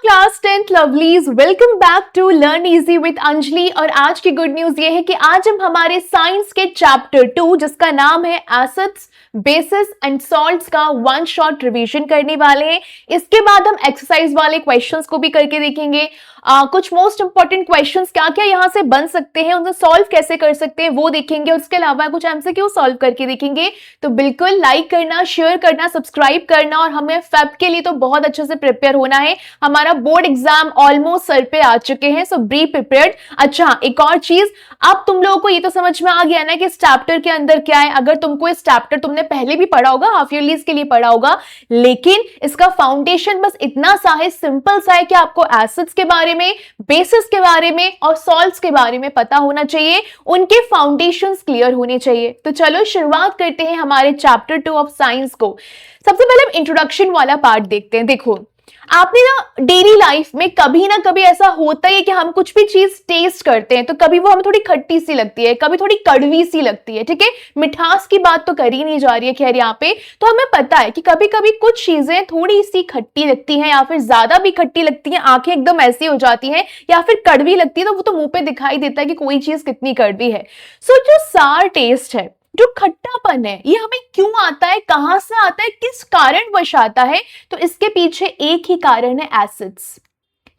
Class 10th lovelies, welcome back to learn easy with Anjali. और आज की गुड न्यूज ये है कि आज हम हमारे साइंस के चैप्टर 2 जिसका नाम है एसिड्स, बेसिस एंड सॉल्ट्स का वन शॉट रिवीजन करने वाले हैं। इसके बाद हम एक्सरसाइज वाले क्वेश्चंस को भी करके देखेंगे। कुछ मोस्ट इंपॉर्टेंट क्वेश्चंस क्या क्या यहाँ से बन सकते हैं, उन्हें सॉल्व कैसे कर सकते हैं वो देखेंगे। उसके अलावा कुछ एमसीक्यू सॉल्व करके देखेंगे। तो बिल्कुल लाइक करना, शेयर करना, सब्सक्राइब करना। और हमें फेब के लिए तो बहुत अच्छे से प्रिपेयर होना है। हमारा बोर्ड एग्जाम ऑलमोस्ट सर पे आ चुके हैं, सो बी प्रिपेयर्ड। अच्छा, एक और चीज, अब तुम लोगों को ये तो समझ में आ गया ना कि इस चैप्टर के अंदर क्या है। अगर तुमको इस चैप्टर तुमने पहले भी पढ़ा होगा, हाफ ईयरलीज के लिए पढ़ा होगा, लेकिन इसका फाउंडेशन बस इतना सा है, सिंपल सा है कि आपको एसिड्स के बारे में, बेसिस के बारे में और सॉल्ट्स के बारे में पता होना चाहिए। उनके फाउंडेशंस क्लियर होने चाहिए। तो चलो शुरुआत करते हैं हमारे चैप्टर 2 ऑफ साइंस को। सबसे पहले हम इंट्रोडक्शन वाला पार्ट देखते हैं। देखो, आपने ना डेली लाइफ में कभी ना कभी ऐसा होता है कि हम कुछ भी चीज टेस्ट करते हैं तो कभी वो हमें थोड़ी खट्टी सी लगती है, कभी थोड़ी कड़वी सी लगती है। ठीक है, मिठास की बात तो कर ही नहीं जा रही है खैर यहाँ पे। तो हमें पता है कि कभी कभी कुछ चीजें थोड़ी सी खट्टी लगती हैं या फिर ज्यादा भी खट्टी लगती हैं, आंखें एकदम ऐसी हो जाती हैं, या फिर कड़वी लगती है तो वो तो मुंह पे दिखाई देता है कि कोई चीज कितनी कड़वी है। सो जो सार टेस्ट है, जो खट्टापन है, ये हमें क्यों आता है, कहां से आता है, किस कारणवश आता है? तो इसके पीछे एक ही कारण है, एसिड्स।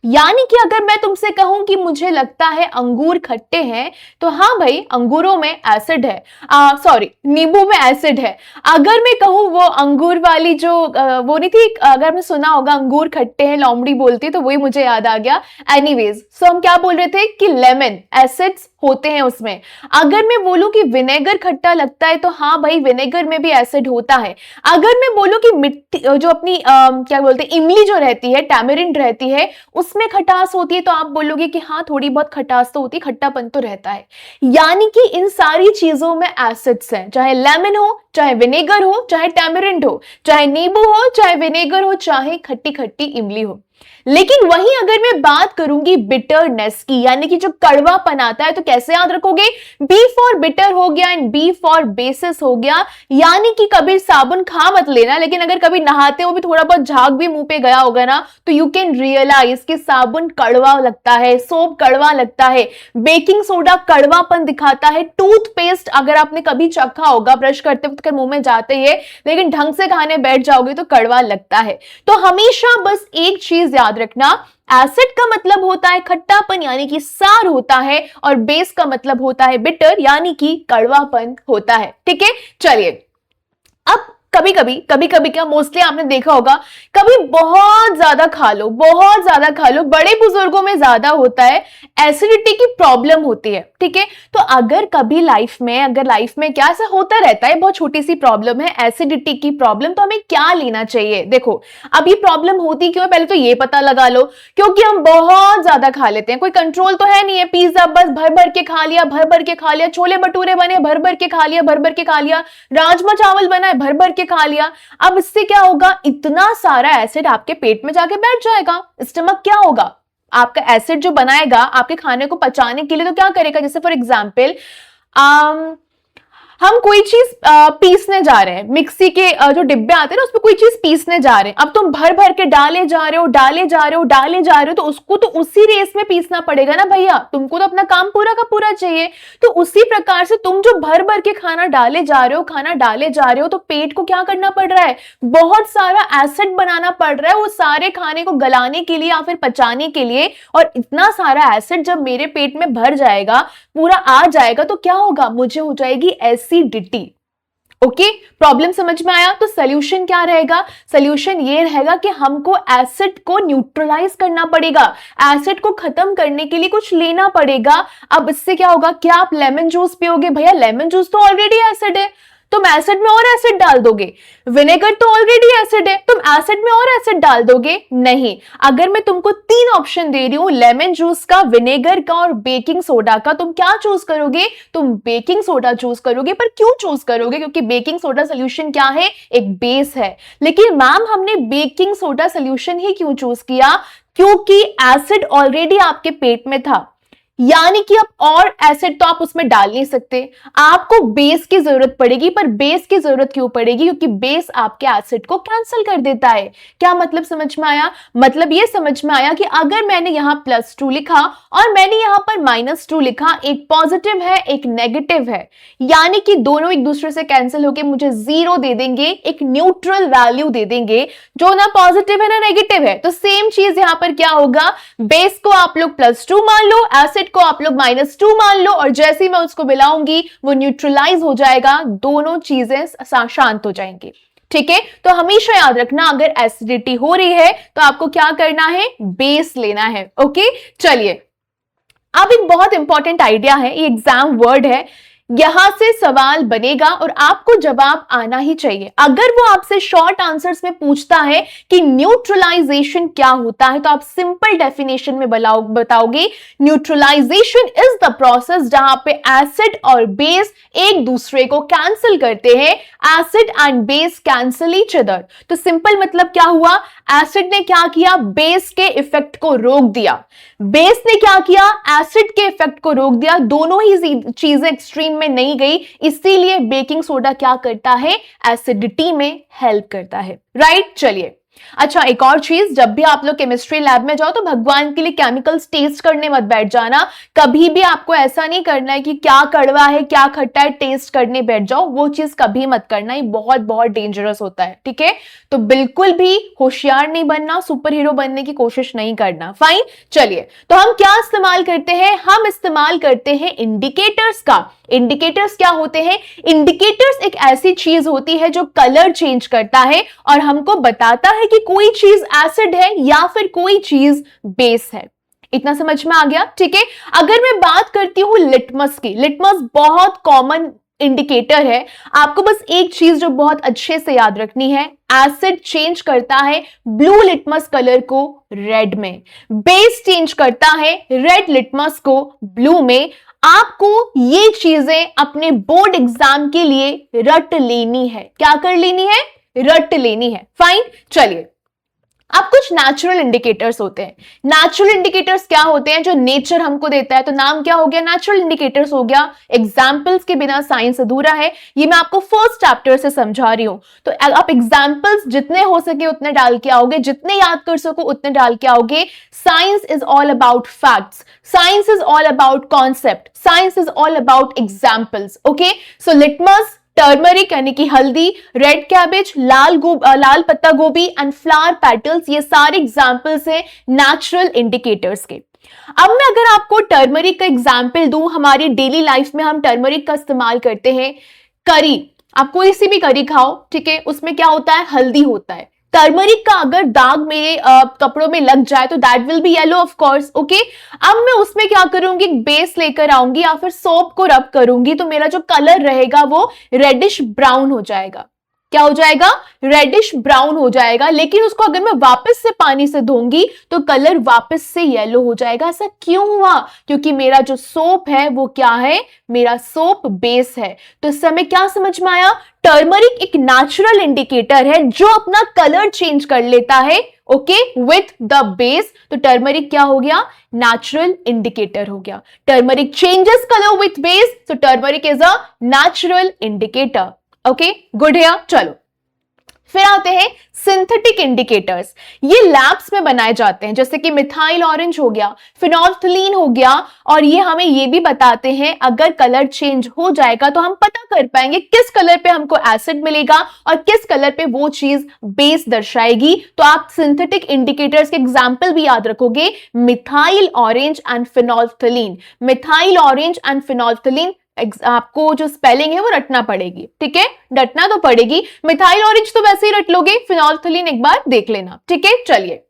यानी कि अगर मैं तुमसे कहूं कि मुझे लगता है अंगूर खट्टे हैं, तो हाँ भाई, अंगूरों में एसिड है, सॉरी नींबू में एसिड है। अगर मैं कहूं वो अंगूर वाली जो वो नहीं थी, अगर आपने सुना होगा अंगूर खट्टे हैं लोमड़ी बोलती है, तो वही मुझे याद आ गया। एनीवेज, सो हम क्या बोल रहे थे कि लेमन, एसिड्स होते हैं उसमें। अगर मैं बोलूं कि विनेगर खट्टा लगता है, तो हाँ भाई, विनेगर में भी एसिड होता है। अगर मैं बोलूं कि मिट्टी जो अपनी क्या बोलते हैं, इमली जो रहती है, टैमरिंड रहती है, उसमें खटास होती है, तो आप बोलोगे कि हाँ थोड़ी बहुत खटास तो होती है, खट्टापन तो रहता है। यानी कि इन सारी चीजों में एसिड्स हैं, चाहे लेमन हो, चाहे विनेगर हो, चाहे टैमरिंड हो, चाहे नींबू हो, चाहे विनेगर हो, चाहे खट्टी खट्टी इमली हो। लेकिन वहीं अगर मैं बात करूंगी बिटरनेस की, यानी कि जो कड़वापन आता है, तो कैसे याद रखोगे? बी फॉर बिटर हो गया एंड बी फॉर बेसिस हो गया। यानी कि कभी साबुन खा मत लेना, लेकिन अगर कभी नहाते हो भी थोड़ा बहुत झाग भी मुंह पे गया होगा ना, तो यू कैन रियलाइज कि साबुन कड़वा लगता है, सोप कड़वा लगता है, बेकिंग सोडा कड़वापन दिखाता है, टूथपेस्ट अगर आपने कभी चखा होगा ब्रश करते वक्त मुंह में जाते ही, लेकिन ढंग से खाने बैठ जाओगे तो कड़वा लगता है। तो हमेशा बस एक चीज याद रखना, एसिड का मतलब होता है खट्टापन यानी कि सार होता है, और बेस का मतलब होता है बिटर यानी कि कड़वापन होता है। ठीक है, चलिए अब कभी कभी क्या, मोस्टली आपने देखा होगा, कभी बहुत ज्यादा खा लो, बहुत ज्यादा खा लो, बड़े बुजुर्गों में ज्यादा होता है, एसिडिटी की प्रॉब्लम होती है। ठीक है, तो अगर कभी लाइफ में क्या ऐसा होता रहता है, बहुत छोटी सी प्रॉब्लम है एसिडिटी की प्रॉब्लम, तो हमें क्या लेना चाहिए? देखो, अब ये प्रॉब्लम होती क्यों है, पहले तो ये पता लगा लो। क्योंकि हम बहुत ज्यादा खा लेते हैं, कोई कंट्रोल तो है नहीं है। पिज्जा बस भर भर के खा लिया, भर भर के खा लिया, छोले भटूरे बने भर भर के खा लिया, भर भर के खा लिया, राजमा चावल बना है भर भर के खा लिया। अब इससे क्या होगा, इतना सारा एसिड आपके पेट में जाके बैठ जाएगा। स्टमक क्या होगा, आपका एसिड जो बनाएगा आपके खाने को पचाने के लिए, तो क्या करेगा, जैसे फॉर एग्जाम्पल हम कोई चीज पीसने जा रहे हैं, मिक्सी के जो डिब्बे आते हैं ना, उसमें कोई चीज पीसने जा रहे हैं। अब तुम भर भर के डाले जा रहे हो, तो उसको तो उसी रेस में पीसना पड़ेगा ना भैया, तुमको तो अपना काम पूरा का पूरा चाहिए। तो उसी प्रकार से तुम जो भर भर के खाना डाले जा रहे हो, तो पेट को क्या करना पड़ रहा है, बहुत सारा एसिड बनाना पड़ रहा है वो सारे खाने को गलाने के लिए या फिर पचाने के लिए। और इतना सारा एसिड जब मेरे पेट में भर जाएगा, पूरा आ जाएगा, तो क्या होगा, मुझे हो जाएगी एसिडिटी। ओके, प्रॉब्लम समझ में आया? तो सॉल्यूशन क्या रहेगा? सॉल्यूशन ये रहेगा कि हमको एसिड को न्यूट्रलाइज करना पड़ेगा, एसिड को खत्म करने के लिए कुछ लेना पड़ेगा। अब इससे क्या होगा, क्या आप लेमन जूस पियोगे? भैया लेमन जूस तो ऑलरेडी एसिड है, तुम एसिड में और एसिड डाल दोगे। विनेगर तो ऑलरेडी एसिड है, तुम एसिड में और एसिड डाल दोगे? नहीं। अगर मैं तुमको 3 ऑप्शन दे रही हूं, लेमन जूस का, विनेगर का और बेकिंग सोडा का, तुम क्या चूज करोगे? तुम बेकिंग सोडा चूज करोगे। पर क्यों चूज करोगे? क्योंकि बेकिंग सोडा सोल्यूशन क्या है, एक बेस है। लेकिन मैम हमने बेकिंग सोडा सोल्यूशन ही क्यों चूज किया? क्योंकि एसिड ऑलरेडी आपके पेट में था। यानी कि अब और एसिड तो आप उसमें डाल नहीं सकते, आपको बेस की जरूरत पड़ेगी। पर बेस की जरूरत क्यों पड़ेगी? क्योंकि बेस आपके एसिड को कैंसिल कर देता है। क्या मतलब समझ में आया? मतलब ये समझ में आया कि अगर मैंने यहां +2 लिखा और मैंने यहां पर -2 लिखा, एक पॉजिटिव है एक नेगेटिव है, यानी कि दोनों एक दूसरे से कैंसिल होकर मुझे 0 दे देंगे, एक न्यूट्रल वैल्यू दे देंगे जो ना पॉजिटिव है ना नेगेटिव है। तो सेम चीज यहां पर क्या होगा, बेस को आप लोग +2 मान लो, एसिड को आप लोग -2 मान लो, और जैसे ही मैं उसको मिलाऊंगी वो न्यूट्रलाइज हो जाएगा, दोनों चीजें शांत हो जाएंगी। ठीक है, तो हमेशा याद रखना अगर एसिडिटी हो रही है तो आपको क्या करना है, बेस लेना है। ओके, चलिए अब एक बहुत इंपॉर्टेंट आइडिया है, ये एग्जाम वर्ड है, यहां से सवाल बनेगा और आपको जवाब आना ही चाहिए। अगर वो आपसे शॉर्ट आंसर्स में पूछता है कि न्यूट्रलाइजेशन क्या होता है, तो आप सिंपल डेफिनेशन में बताओगे न्यूट्रलाइजेशन इज द प्रोसेस जहां पे एसिड और बेस एक दूसरे को कैंसिल करते हैं, acid and base cancel each other. तो सिंपल मतलब क्या हुआ, एसिड ने क्या किया, बेस के इफेक्ट को रोक दिया, बेस ने क्या किया, एसिड के इफेक्ट को रोक दिया, दोनों ही चीजें एक्सट्रीम में नहीं गई, इसीलिए बेकिंग सोडा क्या करता है, एसिडिटी में हेल्प करता है। राइट, चलिए अच्छा एक और चीज, जब भी आप लोग केमिस्ट्री लैब में जाओ तो भगवान के लिए केमिकल्स टेस्ट करने मत बैठ जाना, कभी भी आपको ऐसा नहीं करना है कि क्या कड़वा है क्या खट्टा है टेस्ट करने बैठ जाओ, वो चीज कभी मत करना, ये बहुत बहुत डेंजरस होता है। ठीक है, तो बिल्कुल भी होशियार नहीं बनना, सुपर हीरो बनने की कोशिश नहीं करना। फाइन, चलिए तो हम क्या इस्तेमाल करते हैं, हम इस्तेमाल करते हैं इंडिकेटर्स का। इंडिकेटर्स क्या होते हैं, इंडिकेटर्स एक ऐसी चीज होती है जो कलर चेंज करता है और हमको बताता है कि कोई चीज एसिड है या फिर कोई चीज बेस है। इतना समझ में आ गया? ठीक है, अगर मैं बात करती हूं लिटमस की, लिटमस बहुत कॉमन इंडिकेटर है, आपको बस एक चीज जो बहुत अच्छे से याद रखनी है, एसिड चेंज करता है ब्लू लिटमस कलर को रेड में, बेस चेंज करता है रेड लिटमस को ब्लू में। आपको ये चीजें अपने बोर्ड एग्जाम के लिए रट लेनी है। क्या कर लेनी है, रट लेनी है। फाइन, चलिए अब कुछ नेचुरल इंडिकेटर्स होते हैं। नेचुरल इंडिकेटर्स क्या होते हैं, जो नेचर हमको देता है, तो नाम क्या हो गया, नेचुरल इंडिकेटर्स हो गया। एग्जाम्पल्स के बिना साइंस अधूरा है, ये मैं आपको फर्स्ट चैप्टर से समझा रही हूं, तो आप एग्जाम्पल्स जितने हो सके उतने डाल के आओगे, जितने याद कर सको उतने डाल के आओगे। Science is all about facts, science is all about concept, science is all about examples. Okay, so litmus, turmeric यानी कि हल्दी, रेड कैबेज, लाल पत्ता गोभी एंड फ्लावर पेटल्स, ये सारे एग्जांपल्स हैं नेचुरल इंडिकेटर्स के। अब मैं अगर आपको टर्मरिक का एग्जांपल दूं, हमारी डेली लाइफ में हम टर्मरिक का इस्तेमाल करते हैं। करी, आप कोई सी भी करी खाओ, ठीक है, उसमें क्या होता है, हल्दी होता है। टर्मरिक का अगर दाग मेरे कपड़ों में लग जाए तो that will be yellow of course. Okay, अब मैं उसमें क्या करूंगी, बेस लेकर आऊंगी या फिर सोप को रब करूंगी, तो मेरा जो कलर रहेगा वो रेडिश ब्राउन हो जाएगा। क्या हो जाएगा, रेडिश ब्राउन हो जाएगा। लेकिन उसको अगर मैं वापस से पानी से धोऊंगी तो कलर वापस से येलो हो जाएगा। ऐसा क्यों हुआ, क्योंकि मेरा जो सोप है वो क्या है, मेरा सोप बेस है। तो इस समय क्या समझ में आया, टर्मरिक एक नेचुरल इंडिकेटर है जो अपना कलर चेंज कर लेता है, ओके, विथ द बेस। तो टर्मरिक क्या हो गया, नेचुरल इंडिकेटर हो गया। Turmeric changes colour with base, so turmeric is a natural indicator. Okay, good है। चलो फिर आते हैं सिंथेटिक इंडिकेटर्स, ये लैब्स में बनाए जाते हैं, जैसे कि मिथाइल ऑरेंज हो गया, फिनोल्फ्थलीन हो गया, और ये हमें ये भी बताते हैं अगर कलर चेंज हो जाएगा तो हम पता कर पाएंगे किस कलर पे हमको एसिड मिलेगा और किस कलर पे वो चीज बेस दर्शाएगी। तो आप सिंथेटिक इंडिकेटर्स के एग्जाम्पल भी याद रखोगे, methyl orange and phenolphthalein. Methyl orange and phenolphthalein आपको जो स्पेलिंग है वो रटना पड़ेगी, ठीक है, रटना तो पड़ेगी। मिथाइल ऑरेंज तो वैसे ही रट लोगे, फिनोल्फ्थलीन एक बार देख लेना, ठीक है। चलिए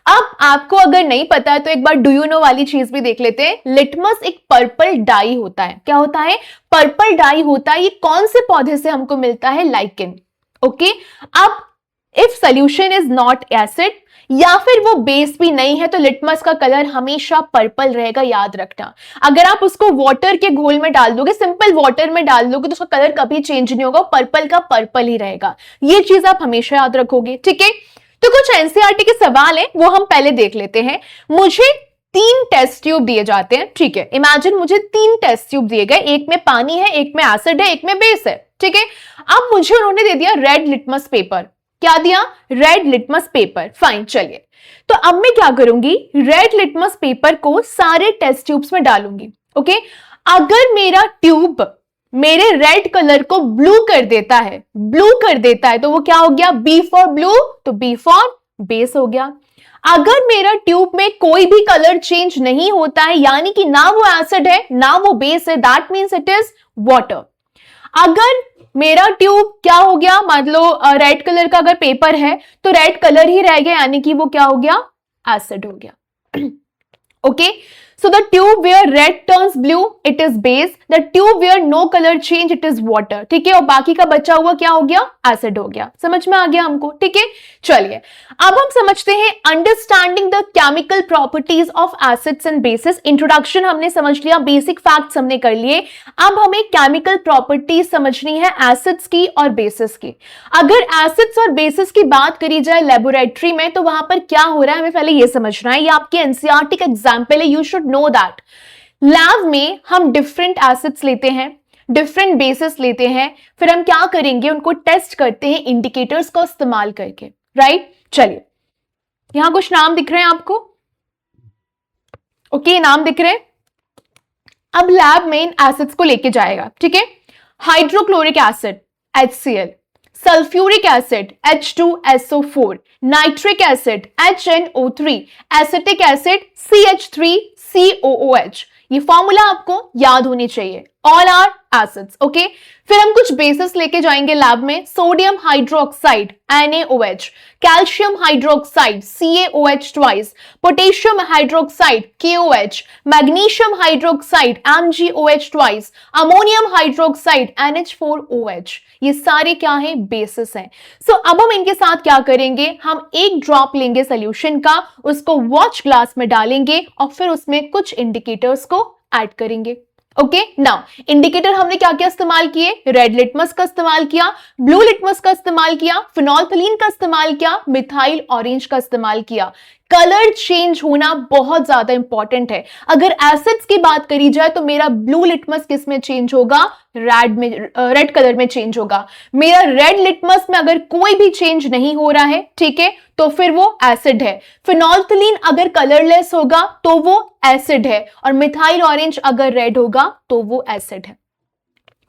अब आपको अगर नहीं पता है तो एक बार डू यू नो वाली चीज भी देख लेते हैं। लिटमस एक पर्पल डाई होता है। क्या होता है, पर्पल डाई होता है। ये कौन से पौधे से हमको मिलता है, लाइकेन। ओके, अब if solution is not acid या फिर वो बेस भी नहीं है तो लिटमस का कलर हमेशा पर्पल रहेगा, याद रखना। अगर आप उसको वाटर के घोल में डाल दोगे, सिंपल वाटर में डाल दोगे, तो उसका कलर कभी चेंज नहीं होगा, पर्पल का पर्पल ही रहेगा। ये चीज आप हमेशा याद रखोगे, ठीक है। तो कुछ एनसीईआरटी के सवाल है वो हम पहले देख लेते हैं। मुझे 3 टेस्ट ट्यूब दिए जाते हैं, ठीक है। इमेजिन मुझे 3 टेस्ट ट्यूब दिए गए, एक में पानी है, एक में एसिड है, एक में बेस है, ठीक है। अब मुझे उन्होंने दे दिया रेड लिटमस पेपर। क्या दिया? Red litmus paper. फाइन, चलिए। तो अब मैं क्या करूंगी, रेड लिटमस पेपर को सारे टेस्ट ट्यूब्स में डालूंगी, ओके। अगर मेरा ट्यूब मेरे रेड कलर को ब्लू कर देता है, तो वो क्या हो गया? बी फॉर ब्लू, तो बी फॉर बेस हो गया। अगर मेरा ट्यूब में कोई भी कलर चेंज नहीं होता है, यानी कि ना वो एसिड है ना वो बेस है, that means it is water. अगर मेरा ट्यूब क्या हो गया, मान लो रेड कलर का अगर पेपर है तो रेड कलर ही रह गया, यानी कि वो क्या हो गया? एसिड हो गया। Okay, so the tube where red turns blue it is base, the tube where no color change it is water, ठीक है। और बाकी का बचा हुआ क्या हो गया? एसिड हो गया। समझ में आ गया हमको, ठीक है। चलिए अब हम समझते हैं understanding the chemical properties of acids and basis. Introduction हमने समझ लिया, बेसिक फैक्ट्स हमने कर लिए। अब हमें केमिकल प्रॉपर्टीज समझनी है एसिड्स की और बेसिस की। अगर एसिड्स और बेसिस की बात करी जाए लेबोरेटरी में तो वहां पर क्या हो रहा है हमें पहले ये समझना है। ये आपके एनसीईआरटी का एग्जाम्पल है, you should know that. Lab में हम डिफरेंट एसिड्स लेते हैं, डिफरेंट बेसिस लेते हैं, फिर हम क्या करेंगे, उनको टेस्ट करते हैं इंडिकेटर्स को इस्तेमाल करके, राइट। चलिए यहां कुछ नाम दिख रहे हैं आपको, ओके, नाम दिख रहे हैं। अब लैब में इन एसिड्स को लेके जाएगा, ठीक है। Hydrochloric acid HCl, sulphuric acid H2SO4, nitric acid HNO3, acetic acid CH3COOH। ये फॉर्मूला आपको याद होनी चाहिए, ऑल आर एसिड्स, ओके। फिर हम कुछ बेसिस लेके जाएंगे लैब में, sodium hydroxide NaOH, calcium hydroxide CaOH twice, potassium hydroxide KOH, magnesium hydroxide MgOH twice, ammonium hydroxide NH4OH। ये सारे क्या हैं? बेसिस हैं। सो अब हम इनके साथ क्या करेंगे, हम एक ड्रॉप लेंगे सोल्यूशन का, उसको वॉच ग्लास में डालेंगे और फिर उसमें कुछ इंडिकेटर्स को ऐड करेंगे। ओके, नाउ इंडिकेटर हमने क्या क्या इस्तेमाल किए? रेड लिटमस का इस्तेमाल किया, ब्लू लिटमस का इस्तेमाल किया, फिनोल्फथलीन का इस्तेमाल किया, मिथाइल ऑरेंज का इस्तेमाल किया। कलर चेंज होना बहुत ज्यादा इंपॉर्टेंट है। अगर एसिड्स की बात करी जाए तो मेरा ब्लू लिटमस किस में चेंज होगा? रेड कलर में चेंज होगा। मेरा रेड लिटमस में अगर कोई भी चेंज नहीं हो रहा है, ठीक है, तो फिर वो एसिड है। फिनोल्फथलीन अगर कलरलेस होगा तो वो एसिड है, और मिथाइल ऑरेंज अगर रेड होगा तो वो एसिड है।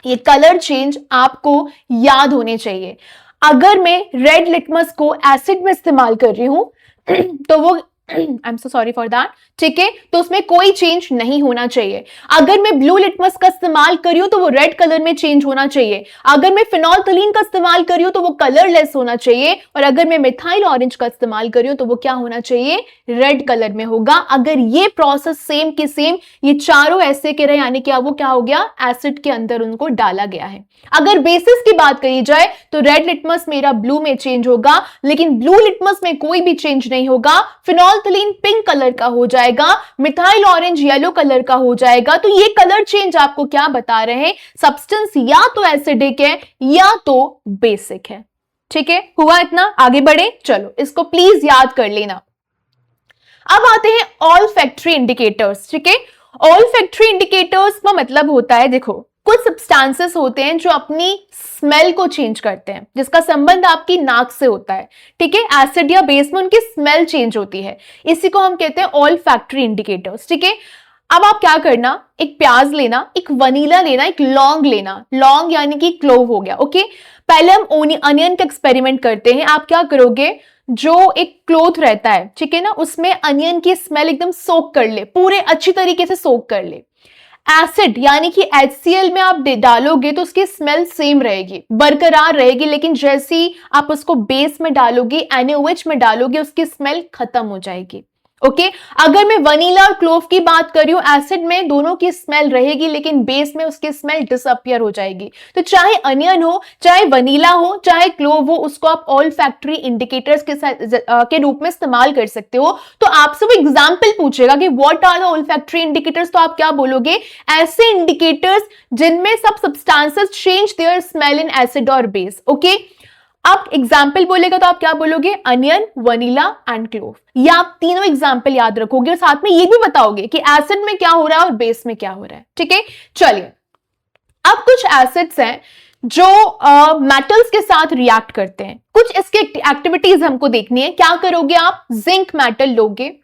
ये कलर चेंज आपको याद होने चाहिए। अगर मैं रेड लिटमस को एसिड में इस्तेमाल कर रही हूं तो वो I am so sorry for that, ठीक है, तो उसमें कोई चेंज नहीं होना चाहिए। अगर मैं ब्लू लिटमस का इस्तेमाल कर रही हूं तो वो रेड कलर में चेंज होना चाहिए। अगर मैं फिनोल्फथलीन का इस्तेमाल कर रही हूं तो वो कलरलेस होना चाहिए, और अगर मैं मिथाइल ऑरेंज का इस्तेमाल कर रही हूं तो वो क्या होना चाहिए? रेड कलर में होगा। अगर ये प्रोसेस सेम के सेम ये चारों ऐसे के रहे, यानी कि वो क्या हो गया? एसिड के अंदर उनको डाला गया है। अगर बेसिस की बात करी जाए तो रेड लिटमस मेरा ब्लू में चेंज होगा, लेकिन ब्लू लिटमस में कोई भी चेंज नहीं होगा। फिनोल्फथलीन पिंक कलर का हो जाएगा, मिथाइल ऑरेंज येलो कलर का हो जाएगा। तो ये कलर चेंज आपको क्या बता रहे हैं? सब्सटेंस या तो एसिडिक है या तो बेसिक है। ठीक है, हुआ इतना? आगे बढ़े, चलो इसको प्लीज याद कर लेना। अब आते हैं ऑल फैक्ट्री इंडिकेटर्स। ठीक है, ऑल फैक्ट्री इंडिकेटर्स का मतलब होता है, देखो कुछ सब्सटेंसेस होते हैं जो अपनी स्मेल को चेंज करते हैं, जिसका संबंध आपकी नाक से होता है। ठीक है, एसिड या बेस में उनकी स्मेल चेंज होती है, इसी को हम कहते हैं ऑल फैक्ट्री इंडिकेटर्स। ठीक है, अब आप क्या करना, एक प्याज लेना, एक वनीला लेना, एक लौंग लेना। लौंग यानी कि क्लोव हो गया। ओके, पहले हम अनियन का एक्सपेरिमेंट करते हैं। आप क्या करोगे, जो एक क्लोथ रहता है, ठीक है ना, उसमें अनियन की स्मेल एकदम सोक कर ले, पूरे अच्छी तरीके से सोक कर ले। एसिड यानी कि HCl में आप डालोगे तो उसकी स्मेल सेम रहेगी, बरकरार रहेगी, लेकिन जैसे ही आप उसको बेस में डालोगे, NaOH में डालोगे, उसकी स्मेल खत्म हो जाएगी। ओके, अगर मैं वनीला और क्लोव की बात कर रही हूं, एसिड में दोनों की स्मेल रहेगी, लेकिन बेस में उसकी स्मेल डिसअपियर हो जाएगी। तो चाहे अनियन हो, चाहे वनीला हो, चाहे क्लोव हो, उसको आप ऑल फैक्ट्री इंडिकेटर्स के रूप में इस्तेमाल कर सकते हो। तो आपसे वो एग्जाम्पल पूछेगा कि what are the all factory indicators, तो आप क्या बोलोगे? ऐसे इंडिकेटर्स जिनमें सब substances change their smell in acid और बेस। ओके, आप एग्जाम्पल बोलेगा तो आप क्या बोलोगे, अनियन, वनीला एंड क्लोव। ये आप तीनों एग्जाम्पल याद रखोगे और साथ में ये भी बताओगे कि एसिड में क्या हो रहा है और बेस में क्या हो रहा है। ठीक है, चलिए अब कुछ एसिड्स हैं जो मेटल्स के साथ रिएक्ट करते हैं, कुछ इसके एक्टिविटीज हमको देखनी है। क्या करोगे आप, जिंक मेटल लोगे,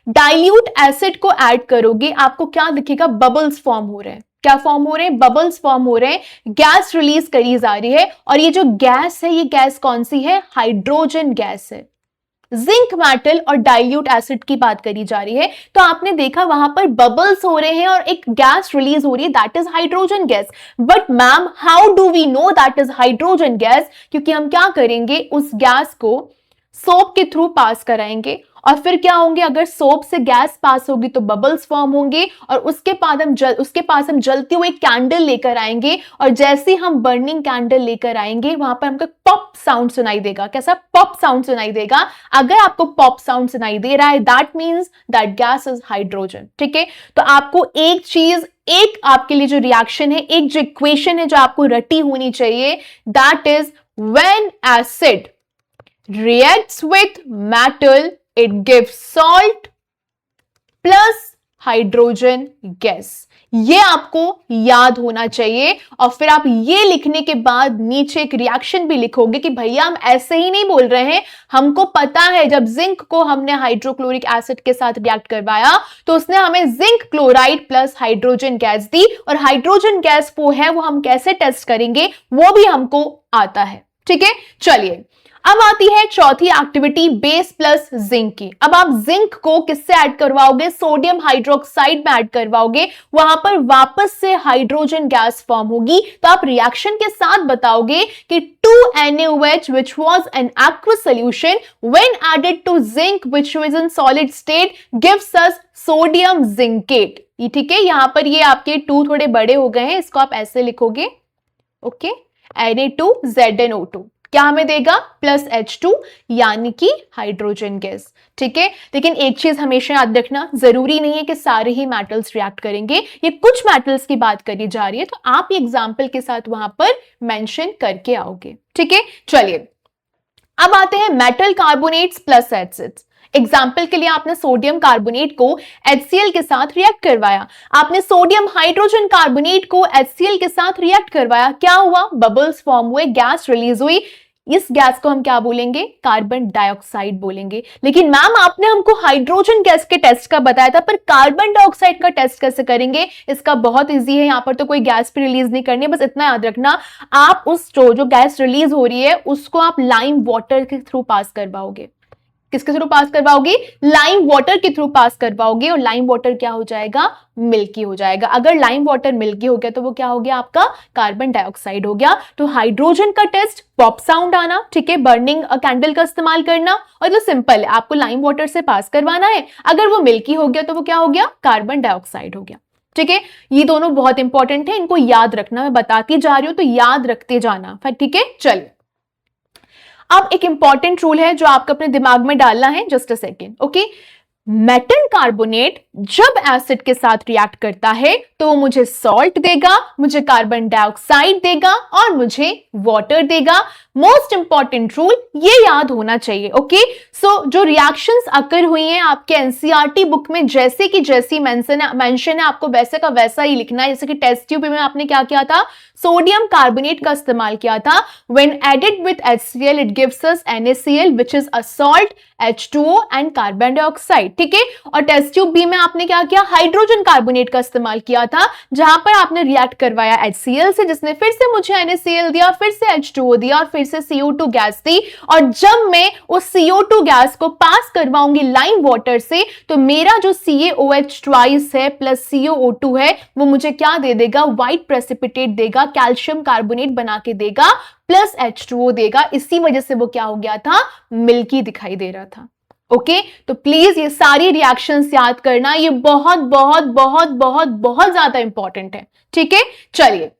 डाइल्यूट एसिड को ऐड करोगे, आपको क्या दिखेगा, बबल्स फॉर्म हो रहे हैं। क्या फॉर्म हो रहे हैं, बबल्स फॉर्म हो रहे हैं, गैस रिलीज करी जा रही है। और ये जो गैस है, ये गैस कौन सी है, हाइड्रोजन गैस है। जिंक मेटल और डाइल्यूट एसिड की बात करी जा रही है, तो आपने देखा वहां पर बबल्स हो रहे हैं और एक गैस रिलीज हो रही है, that is hydrogen gas. But ma'am how do we know that is hydrogen gas, क्योंकि हम क्या करेंगे, उस गैस को सोप के थ्रू पास कराएंगे और फिर क्या होंगे, अगर सोप से गैस पास होगी तो बबल्स फॉर्म होंगे और उसके पास हम जलती हुई कैंडल लेकर आएंगे और जैसे हम बर्निंग कैंडल लेकर आएंगे वहां पर हमको पॉप साउंड सुनाई देगा। कैसा, पॉप साउंड सुनाई देगा। अगर आपको पॉप साउंड सुनाई दे रहा है, that means that gas is hydrogen. ठीक है, तो आपको एक चीज, एक आपके लिए जो रिएक्शन है, एक जो इक्वेशन है जो आपको रटी होनी चाहिए, that is when acid reacts with metal, it gives salt plus hydrogen gas। ये आपको याद होना चाहिए और फिर आप ये लिखने के बाद नीचे एक रिएक्शन भी लिखोगे कि भैया हम ऐसे ही नहीं बोल रहे हैं, हमको पता है जब जिंक को हमने हाइड्रोक्लोरिक एसिड के साथ रिएक्ट करवाया तो उसने हमें zinc chloride plus hydrogen gas दी और हाइड्रोजन गैस वो है, वो हम कैसे टेस्ट करेंगे वो भी हमको आता है। ठीक है, चलिए अब आती है चौथी एक्टिविटी, बेस प्लस जिंक की। अब आप जिंक को किससे ऐड करवाओगे, सोडियम हाइड्रोक्साइड में ऐड करवाओगे, वहां पर वापस से हाइड्रोजन गैस फॉर्म होगी। तो आप रिएक्शन के साथ बताओगे कि 2NaOH which was an aqueous solution when added to zinc which was in solid state gives us sodium zincate। ये ठीक है, यहां पर ये आपके 2 थोड़े बड़े हो गए हैं, इसको आप ऐसे लिखोगे, ओके, Na2ZnO2 क्या हमें देगा, प्लस H2 यानी कि हाइड्रोजन गैस। ठीक है, लेकिन एक चीज हमेशा याद रखना, जरूरी नहीं है कि सारे ही मेटल्स रिएक्ट करेंगे, ये कुछ मेटल्स की बात करी जा रही है तो आप एग्जाम्पल के साथ वहां पर मेंशन करके आओगे। ठीक है, चलिए अब आते हैं metal carbonates plus acids. Example के लिए आपने सोडियम कार्बोनेट को HCl के साथ रिएक्ट करवाया, आपने सोडियम हाइड्रोजन कार्बोनेट को HCl के साथ रिएक्ट करवाया, क्या हुआ, बबल्स फॉर्म हुए, गैस रिलीज हुई। इस गैस को हम क्या बोलेंगे, कार्बन डाइऑक्साइड बोलेंगे। लेकिन मैम आपने हमको हाइड्रोजन गैस के टेस्ट का बताया था, पर कार्बन डाइऑक्साइड का टेस्ट कैसे करेंगे, इसका बहुत इजी है, यहाँ पर तो कोई गैस भी रिलीज नहीं करनी, बस इतना याद रखना, आप उस जो गैस रिलीज हो रही है उसको आप लाइम वाटर के थ्रू पास करवाओगे। किसके थ्रू पास करवाओगे, लाइम वाटर के थ्रू पास करवाओगे और लाइम वाटर क्या हो जाएगा, मिल्की हो जाएगा। अगर लाइम वाटर मिल्की हो गया तो वो क्या हो गया, आपका कार्बन डाइऑक्साइड हो गया। तो हाइड्रोजन का टेस्ट, पॉप साउंड आना, ठीक है, बर्निंग कैंडल का इस्तेमाल करना, और जो सिंपल है आपको लाइम वाटर से पास करवाना है, अगर वो मिल्की हो गया तो वो क्या हो गया, कार्बन डाइऑक्साइड हो गया। ठीक है, ये दोनों बहुत इंपॉर्टेंट है, इनको याद रखना, मैं बताती जा रही हूं तो याद रखते जाना। ठीक है, चलिए अब एक इंपॉर्टेंट रूल है जो आपको अपने दिमाग में डालना है, just a second, okay. Metal carbonate जब एसिड के साथ रिएक्ट करता है तो वो मुझे सॉल्ट देगा, मुझे कार्बन डाइऑक्साइड देगा और मुझे वाटर देगा। मोस्ट इंपॉर्टेंट रूल ये याद होना चाहिए, ओके। सो जो रिएक्शंस अकर हुई हैं आपके एनसीईआरटी बुक में जैसे कि जैसी मेंशन है आपको वैसे का वैसा ही लिखना है। जैसे कि टेस्ट ट्यूब में आपने क्या किया था, सोडियम कार्बोनेट का इस्तेमाल किया था, when added with HCl it gives us NaCl which is a salt, H2O and carbon dioxide. ठीक है, और टेस्ट ट्यूब बी में आपने क्या किया, हाइड्रोजन कार्बोनेट का इस्तेमाल किया था, जहां पर आपने रिएक्ट करवाया HCl से, जिसने फिर से मुझे NaCl दिया, फिर से H2O दिया और फिर से CO2 गैस दी। और जब मैं उस CO2 गैस को पास करवाऊंगी लाइम वाटर से तो मेरा जो CaOH ट्वाइस है प्लस COO2 है वो मुझे क्या दे देगा, व्हाइट प्रेसिपिटेट देगा, कैल्शियम कार्बोनेट बना के देगा, प्लस H2O देगा। इसी वजह से वो क्या हो गया था, मिल्की दिखाई दे रहा था। ओके, तो प्लीज ये सारी रिएक्शंस याद करना, ये बहुत बहुत बहुत बहुत बहुत ज्यादा इंपॉर्टेंट है। ठीक है, चलिए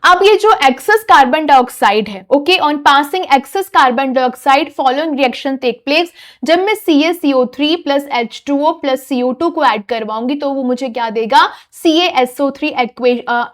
अब ये जो एक्सेस कार्बन डाइऑक्साइड है, okay, on passing excess carbon dioxide following reaction take place, जब मैं CaCO3 plus H2O plus CO2 को ऐड करवाऊंगी तो वो मुझे क्या देगा, CaSO3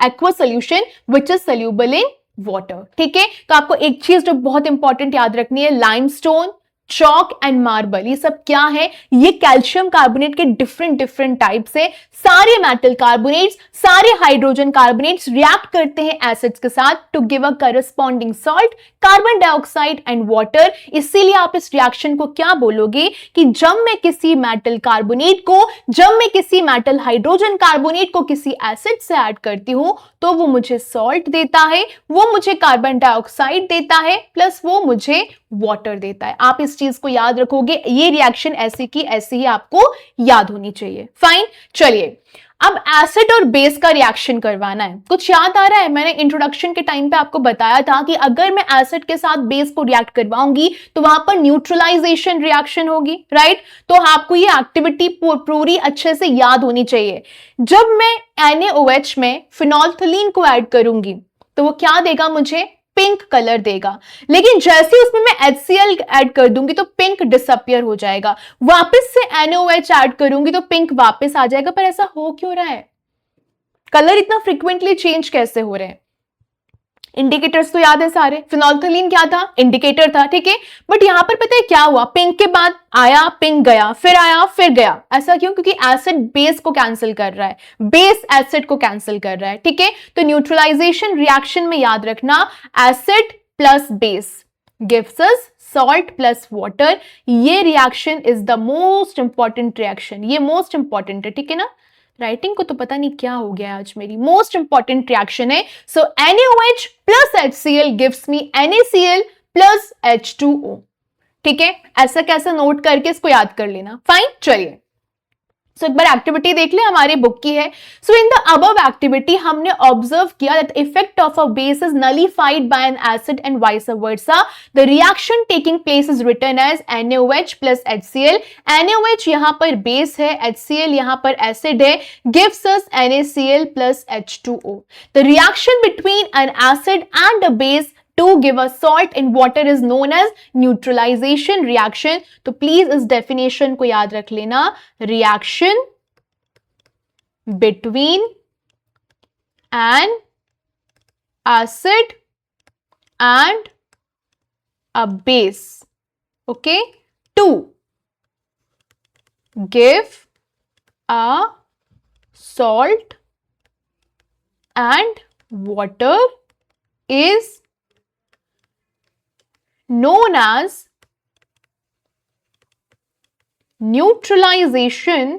aqua solution which is soluble in water. ठीक है, तो आपको एक चीज जो बहुत इंपॉर्टेंट याद रखनी है, लाइमस्टोन, चॉक एंड मार्बल, ये सब क्या है? ये कैल्शियम कार्बोनेट के डिफरेंट डिफरेंट टाइप्स है। सारे मेटल कार्बोनेट्स, सारे हाइड्रोजन कार्बोनेट्स रिएक्ट करते हैं एसिड्स के साथ to give a corresponding salt, carbon dioxide and water. इसीलिए आप इस रिएक्शन को क्या बोलोगे कि जब मैं किसी मेटल कार्बोनेट को, जब मैं किसी मेटल हाइड्रोजन कार्बोनेट को किसी एसिड से ऐड करती हूं तो वो मुझे सॉल्ट देता है, वो मुझे कार्बन डाइऑक्साइड देता है, प्लस वो मुझे वाटर देता है। आप इस चीज को याद रखोगे, ये रिएक्शन ऐसी की ऐसी ही आपको याद होनी चाहिए। फाइन, चलिए अब एसिड और बेस का रिएक्शन करवाना है। कुछ याद आ रहा है? मैंने इंट्रोडक्शन के टाइम पे आपको बताया था कि अगर मैं एसिड के साथ बेस को रिएक्ट करवाऊंगी तो वहां पर न्यूट्रलाइजेशन रिएक्शन होगी, राइट? तो आपको ये एक्टिविटी पूरी अच्छे से याद होनी चाहिए। जब मैं NaOH में फिनोल्फथलीन को ऐड करूंगी तो वो क्या देगा? मुझे पिंक कलर देगा। लेकिन जैसे उसमें मैं HCl ऐड कर दूंगी तो पिंक डिसअपियर हो जाएगा। वापस से NaOH ऐड करूंगी तो पिंक वापस आ जाएगा। पर ऐसा हो क्यों रहा है? कलर इतना फ्रीक्वेंटली चेंज कैसे हो रहे हैं? इंडिकेटर्स तो याद है सारे। फिनोल्फथलीन क्या था? इंडिकेटर था, ठीक है। बट यहां पर पता है क्या हुआ? पिंक के बाद आया, पिंक गया, फिर आया, फिर गया। ऐसा क्यों? क्योंकि एसिड बेस को कैंसिल कर रहा है, बेस एसिड को कैंसिल कर रहा है, ठीक है। तो न्यूट्रलाइजेशन रिएक्शन में याद रखना, acid plus base gives us salt plus water. ये reaction is the most important reaction, ये मोस्ट इंपॉर्टेंट है, ठीक है ना। राइटिंग को तो पता नहीं क्या हो गया आज मेरी। मोस्ट इंपॉर्टेंट रिएक्शन है। सो NaOH प्लस HCl गिव्स मी NaCl प्लस H2O। ठीक है, ऐसा कैसा नोट करके इसको याद कर लेना। फाइन, चलिए सो एक बार एक्टिविटी देख ले, हमारी बुक की है। So in the above activity हमने ऑब्जर्व किया that effect of a base is nullified by an acid and vice versa. The reaction taking place is written as NaOH plus HCl। NaOH यहां पर base है, HCl यहां पर acid है, gives us NaCl plus H2O। The reaction between an acid and a base to give a salt in water is known as neutralization reaction। तो please इस definition को याद रख लेना, reaction between an acid and a base, okay, to give a salt and water is known as neutralization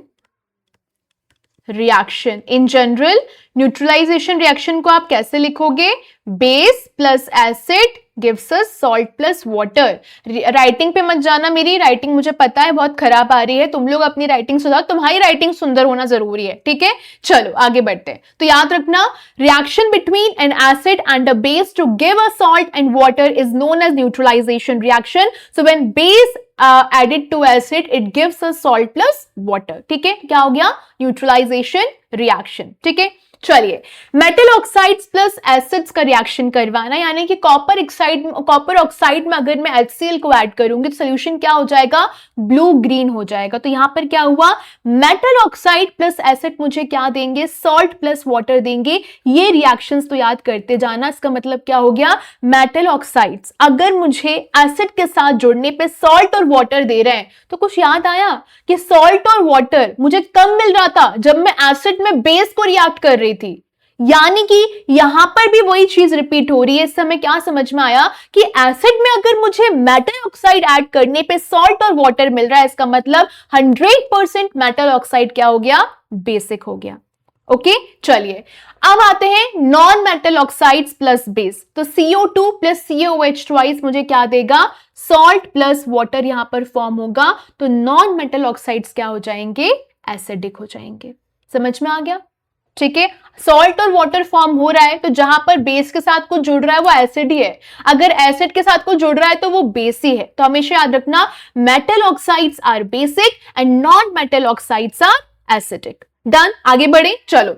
reaction। in general neutralization reaction को आप कैसे लिखोगे? Base plus acid gives us salt plus water. Writing पे मत जाना, मेरी writing मुझे पता है बहुत खराब आ रही है। तुम लोग अपनी राइटिंग सुधारो, तुम्हारी राइटिंग सुंदर होना जरूरी है, ठीक है। चलो आगे बढ़ते हैं। तो याद रखना, reaction between an acid and a base to give a salt and water is known as neutralization reaction. So when base added to acid it gives us salt plus water. ठीक है, क्या हो गया? न्यूट्रलाइजेशन रिएक्शन, ठीक है। चलिए metal oxides plus acids का reaction करवाना, यानी कि कॉपर ऑक्साइड में अगर मैं HCl को ऐड करूंगी तो सोल्यूशन क्या हो जाएगा? ब्लू ग्रीन हो जाएगा। तो यहां पर क्या हुआ? मेटल ऑक्साइड प्लस एसिड मुझे क्या देंगे? सॉल्ट प्लस वाटर देंगे। ये रिएक्शंस तो याद करते जाना। इसका मतलब क्या हो गया? मेटल ऑक्साइड्स अगर मुझे एसिड के साथ जुड़ने पे सॉल्ट और वाटर दे रहे हैं तो कुछ याद आया कि सॉल्ट और वाटर मुझे कब मिल रहा था? जब मैं एसिड में बेस को रिएक्ट कर रही थी। यानी कि यहां पर भी वही चीज रिपीट हो रही है। इस समय क्या समझ में आया कि एसिड में अगर मुझे मेटल ऑक्साइड ऐड करने पे सॉल्ट और वाटर मिल रहा है, इसका मतलब 100% मेटल ऑक्साइड क्या हो गया? बेसिक हो गया। ओके, चलिए अब आते हैं non metal oxides plus base. तो CO2 प्लस COH ट्वाइस मुझे क्या देगा? सॉल्ट प्लस वाटर यहां पर फॉर्म होगा। तो नॉन मेटल ऑक्साइड्स क्या हो जाएंगे? एसिडिक हो जाएंगे। समझ में आ गया? ठीक है, सॉल्ट और वाटर फॉर्म हो रहा है तो जहां पर बेस के साथ कुछ जुड़ रहा है वो एसिड ही है। अगर एसिड के साथ कुछ जुड़ रहा है तो वो बेस ही है। तो हमेशा याद रखना, metal oxides are basic and non metal oxides are acidic. Done, आगे बढ़े। चलो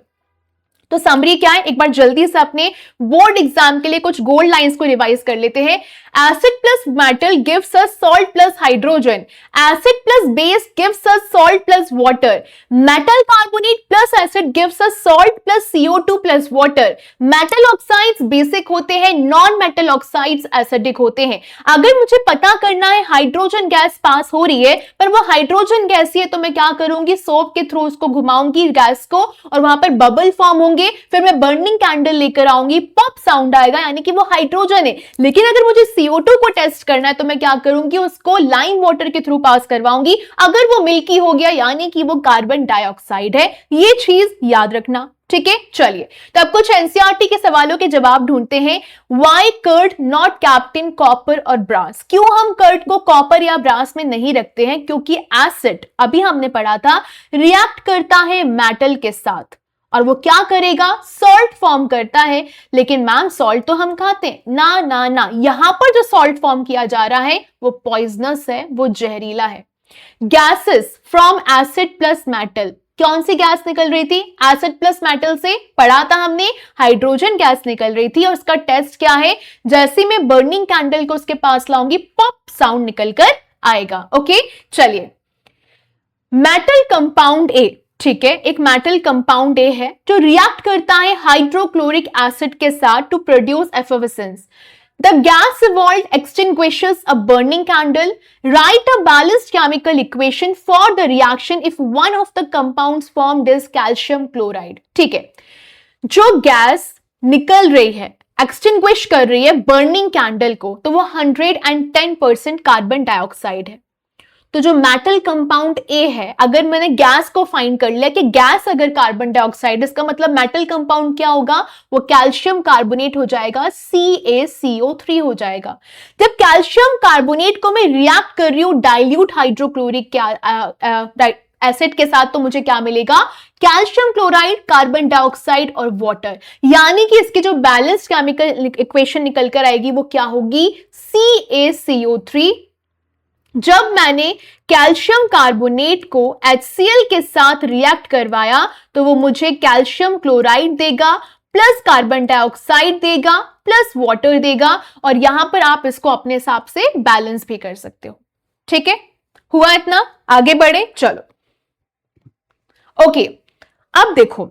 तो समरी क्या है, एक बार जल्दी से अपने बोर्ड एग्जाम के लिए कुछ गोल्ड लाइंस को रिवाइज कर लेते हैं। Acid plus metal gives us salt plus hydrogen, acid plus base gives us salt plus water, metal carbonate plus acid gives us salt plus CO2 plus water. Metal oxides basic होते हैं, non metal oxides acidic होते हैं। अगर मुझे पता करना है hydrogen gas pass हो रही है पर वो हाइड्रोजन गैस ही है, तो मैं क्या करूंगी, सोप के थ्रू उसको घुमाऊंगी गैस को और वहां पर बबल फॉर्म होंगे, फिर मैं बर्निंग कैंडल लेकर आऊंगी, पॉप साउंड आएगा, यानी कि वो हाइड्रोजन है। लेकिन अगर मुझे CO2 को टेस्ट करना है तो मैं क्या करूंगी, उसको लाइम वाटर के थ्रू पास करवाऊंगी। अगर वो मिल्की हो गया यानी कि वो कार्बन डाइऑक्साइड है। ये चीज याद रखना, ठीक है। चलिए तो अब कुछ एनसीईआरटी के सवालों के जवाब ढूंढते हैं। Why curd not kept in copper और ब्रास, क्यों हम कर्ड को कॉपर या ब्रास में नहीं रखते हैं, क्योंकि एसिड अभी हमने पढ़ा था रिएक्ट करता है मेटल के साथ और वो क्या करेगा, सॉल्ट फॉर्म करता है। लेकिन मैम सॉल्ट तो हम खाते हैं, ना ना ना, यहां पर जो सॉल्ट फॉर्म किया जा रहा है वो पॉइजनस है, वो जहरीला है। Gases from acid plus metal, कौन सी गैस निकल रही थी, एसिड प्लस मेटल से पढ़ा था हमने, हाइड्रोजन गैस निकल रही थी और उसका टेस्ट क्या है, जैसे मैं बर्निंग कैंडल को उसके पास लाऊंगी पॉप साउंड निकलकर आएगा। ओके चलिए, मेटल कंपाउंड ए, ठीक है, एक मेटल कंपाउंड ए है जो रिएक्ट करता है हाइड्रोक्लोरिक एसिड के साथ to produce effervescence. The gas evolved extinguishes a burning candle. Write a balanced chemical equation for the reaction if one of the compounds formed is calcium chloride. ठीक है, जो gas निकल रही है, एक्सटिंग्विश कर रही है बर्निंग कैंडल को, तो वो 110% कार्बन डाइऑक्साइड है। तो जो मेटल कंपाउंड ए है, अगर मैंने गैस को फाइंड कर लिया कि गैस अगर कार्बन डाइऑक्साइड, इसका मतलब मेटल कंपाउंड क्या होगा, वो कैल्शियम कार्बोनेट हो जाएगा, CaCO3 हो जाएगा। जब कैल्शियम कार्बोनेट को मैं रिएक्ट कर रही हूं डाइल्यूट हाइड्रोक्लोरिक एसिड के साथ, तो मुझे क्या मिलेगा, कैल्शियम क्लोराइड, कार्बन डाइऑक्साइड और वाटर, यानी कि इसकी जो बैलेंस्ड केमिकल इक्वेशन निकल कर आएगी वो क्या होगी, CaCO3। जब मैंने कैल्शियम कार्बोनेट को HCl के साथ रिएक्ट करवाया तो वो मुझे कैल्शियम क्लोराइड देगा, प्लस कार्बन डाइऑक्साइड देगा, प्लस वाटर देगा, और यहां पर आप इसको अपने हिसाब से बैलेंस भी कर सकते हो। ठीक है, हुआ इतना, आगे बढ़े, चलो। ओके, अब देखो,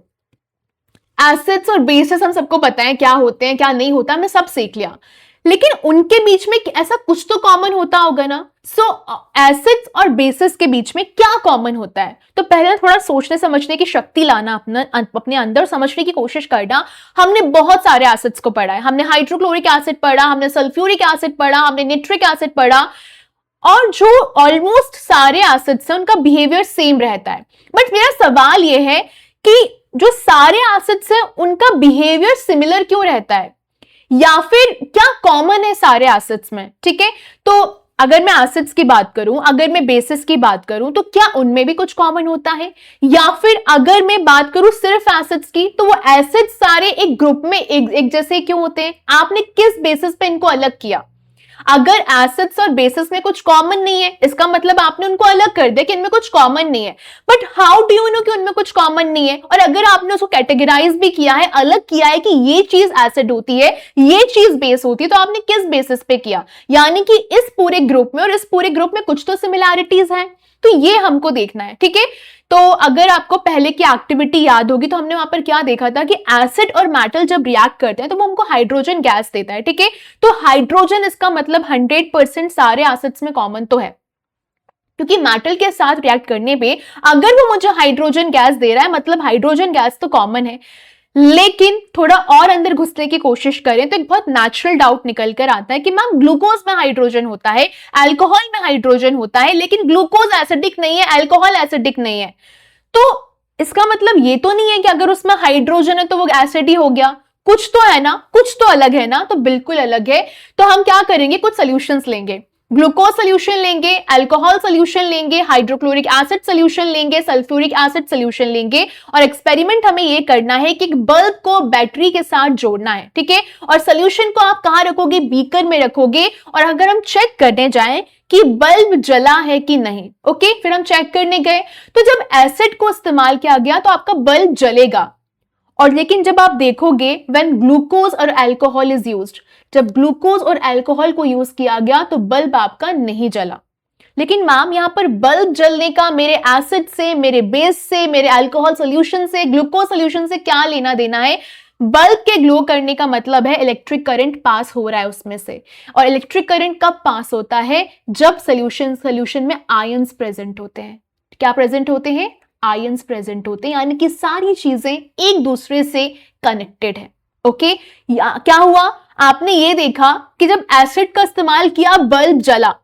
एसिड्स और बेसिस हम सबको पता है क्या होते हैं क्या नहीं होता, हमने सब सीख लिया, लेकिन उनके बीच में ऐसा कुछ तो कॉमन होता होगा ना। सो एसिड्स और बेसिस के बीच में क्या कॉमन होता है, तो पहले थोड़ा सोचने समझने की शक्ति लाना अपने अंदर, समझने की कोशिश करना। हमने बहुत सारे एसिड्स को पढ़ा है, हमने हाइड्रोक्लोरिक एसिड पढ़ा, हमने सल्फ्यूरिक एसिड पढ़ा, हमने निट्रिक एसिड पढ़ा, और जो ऑलमोस्ट सारे एसिड्स हैं उनका बिहेवियर सेम रहता है। बट मेरा सवाल यह है कि जो सारे एसिड्स हैं उनका बिहेवियर सिमिलर क्यों रहता है, या फिर क्या कॉमन है सारे एसिड्स में। ठीक है, तो अगर मैं एसिड्स की बात करूं, अगर मैं बेसिस की बात करूं, तो क्या उनमें भी कुछ कॉमन होता है, या फिर अगर मैं बात करूं सिर्फ एसिड्स की, तो वो एसिड्स सारे एक ग्रुप में एक जैसे क्यों होते हैं, आपने किस बेसिस पे इनको अलग किया। अगर एसिड्स और बेसिस में कुछ कॉमन नहीं है, इसका मतलब आपने उनको अलग कर दिया कि इनमें कुछ कॉमन नहीं है। But how do you know कि उनमें कुछ कॉमन नहीं है, और अगर आपने उसको कैटेगराइज भी किया है, अलग किया है कि ये चीज एसिड होती है, ये चीज बेस होती है, तो आपने किस बेसिस पे किया, यानी कि इस पूरे ग्रुप में और इस पूरे ग्रुप में कुछ तो सिमिलैरिटीज हैं, तो ये हमको देखना है। ठीक है, तो अगर आपको पहले की एक्टिविटी याद होगी तो हमने वहां पर क्या देखा था कि एसिड और मेटल जब रिएक्ट करते हैं तो वो हमको हाइड्रोजन गैस देता है। ठीक है, तो हाइड्रोजन, इसका मतलब 100% सारे एसिड्स में कॉमन तो है, क्योंकि मेटल के साथ रिएक्ट करने पे अगर वो मुझे हाइड्रोजन गैस दे रहा है, मतलब हाइड्रोजन गैस तो कॉमन है। लेकिन थोड़ा और अंदर घुसने की कोशिश करें तो एक बहुत नेचुरल डाउट निकल कर आता है कि मैम ग्लूकोज में हाइड्रोजन होता है, अल्कोहल में हाइड्रोजन होता है, लेकिन ग्लूकोज एसिडिक नहीं है, अल्कोहल एसिडिक नहीं है, तो इसका मतलब ये तो नहीं है कि अगर उसमें हाइड्रोजन है तो वो एसिड ही हो गया, कुछ तो है ना, कुछ तो अलग है ना, तो बिल्कुल अलग है। तो हम क्या करेंगे, कुछ सॉल्यूशंस लेंगे, ग्लूकोज सोल्यूशन लेंगे, अल्कोहल सोल्यूशन लेंगे, हाइड्रोक्लोरिक एसिड सोल्यूशन लेंगे, सल्फ्यूरिक एसिड सोल्यूशन लेंगे, और एक्सपेरिमेंट हमें ये करना है कि बल्ब को बैटरी के साथ जोड़ना है। ठीक है, और सोल्यूशन को आप कहां रखोगे, बीकर में रखोगे, और अगर हम चेक करने जाएं कि बल्ब जला है कि नहीं, ओके, फिर हम चेक करने गए, तो जब एसिड को इस्तेमाल किया गया तो आपका बल्ब जलेगा, और लेकिन जब आप देखोगे व्हेन ग्लूकोज और अल्कोहल इज यूज्ड, जब ग्लूकोज और अल्कोहल को यूज किया गया तो बल्ब आपका नहीं जला। लेकिन मैम यहां पर बल्ब जलने का मेरे एसिड से, मेरे बेस से, मेरे अल्कोहल सॉल्यूशन से, ग्लूकोज सॉल्यूशन से क्या लेना देना है? बल्ब के ग्लो करने का मतलब है इलेक्ट्रिक करंट पास हो रहा है उसमें से। और इलेक्ट्रिक करंट कब पास होता है? जब सॉल्यूशन में आयंस प्रेजेंट होते हैं। क्या प्रेजेंट होते हैं? आयंस प्रेजेंट होते हैं, यानी कि सारी चीजें एक दूसरे से कनेक्टेड है। ओके, क्या हुआ? आपने ये देखा कि जब एसिड का इस्तेमाल किया बल्ब जला।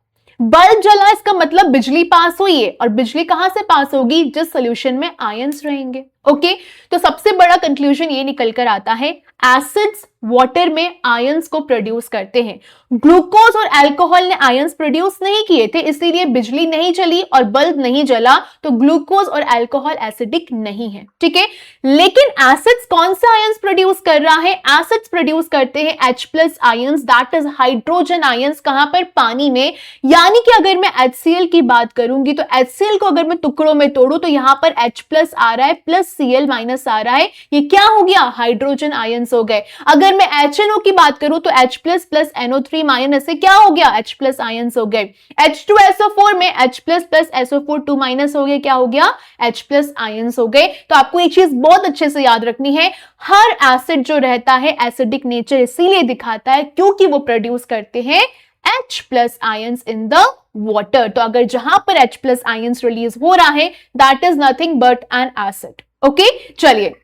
बल्ब जला इसका मतलब बिजली पास हुई है, और बिजली कहां से पास होगी? जिस सॉल्यूशन में आयंस रहेंगे। ओके, तो सबसे बड़ा कंक्लूजन ये निकल कर आता है, एसिड्स वाटर में आयंस को प्रोड्यूस करते हैं। ग्लूकोज और अल्कोहल ने आयंस प्रोड्यूस नहीं किए थे, इसीलिए बिजली नहीं चली और बल्ब नहीं जला, तो ग्लूकोज और अल्कोहल एसिडिक नहीं है। ठीक है, लेकिन एसिड्स कौन सा आयंस प्रोड्यूस कर रहा है? एसिड्स प्रोड्यूस करते हैं H+ ions, that is hydrogen ions. कहां पर? पानी में। यानी कि अगर मैं HCl की बात करूंगी तो HCl को अगर मैं टुकड़ों में तोड़ू तो यहां पर H+ आ रहा है प्लस Cl माइनस आ रहा है, ये क्या हो गया? हाइड्रोजन आयंस हो गए। अगर मैं HNO की बात करूं तो H+ प्लस NO3 माइनस से क्या हो गया? H+ आयंस हो गए। H2SO4 में H+ प्लस SO4 2 माइनस हो गए, क्या हो गया? H+ आयंस हो गए। तो आपको एक चीज बहुत अच्छे से याद रखनी है, हर एसिड जो रहता है एसिडिक नेचर इसीलिए दिखाता है क्योंकि वो प्रोड्यूस करते हैं H+ ions in the water. तो अगर जहां पर H+ आयंस रिलीज हो रहा है that is nothing but N acid. Okay, चलिए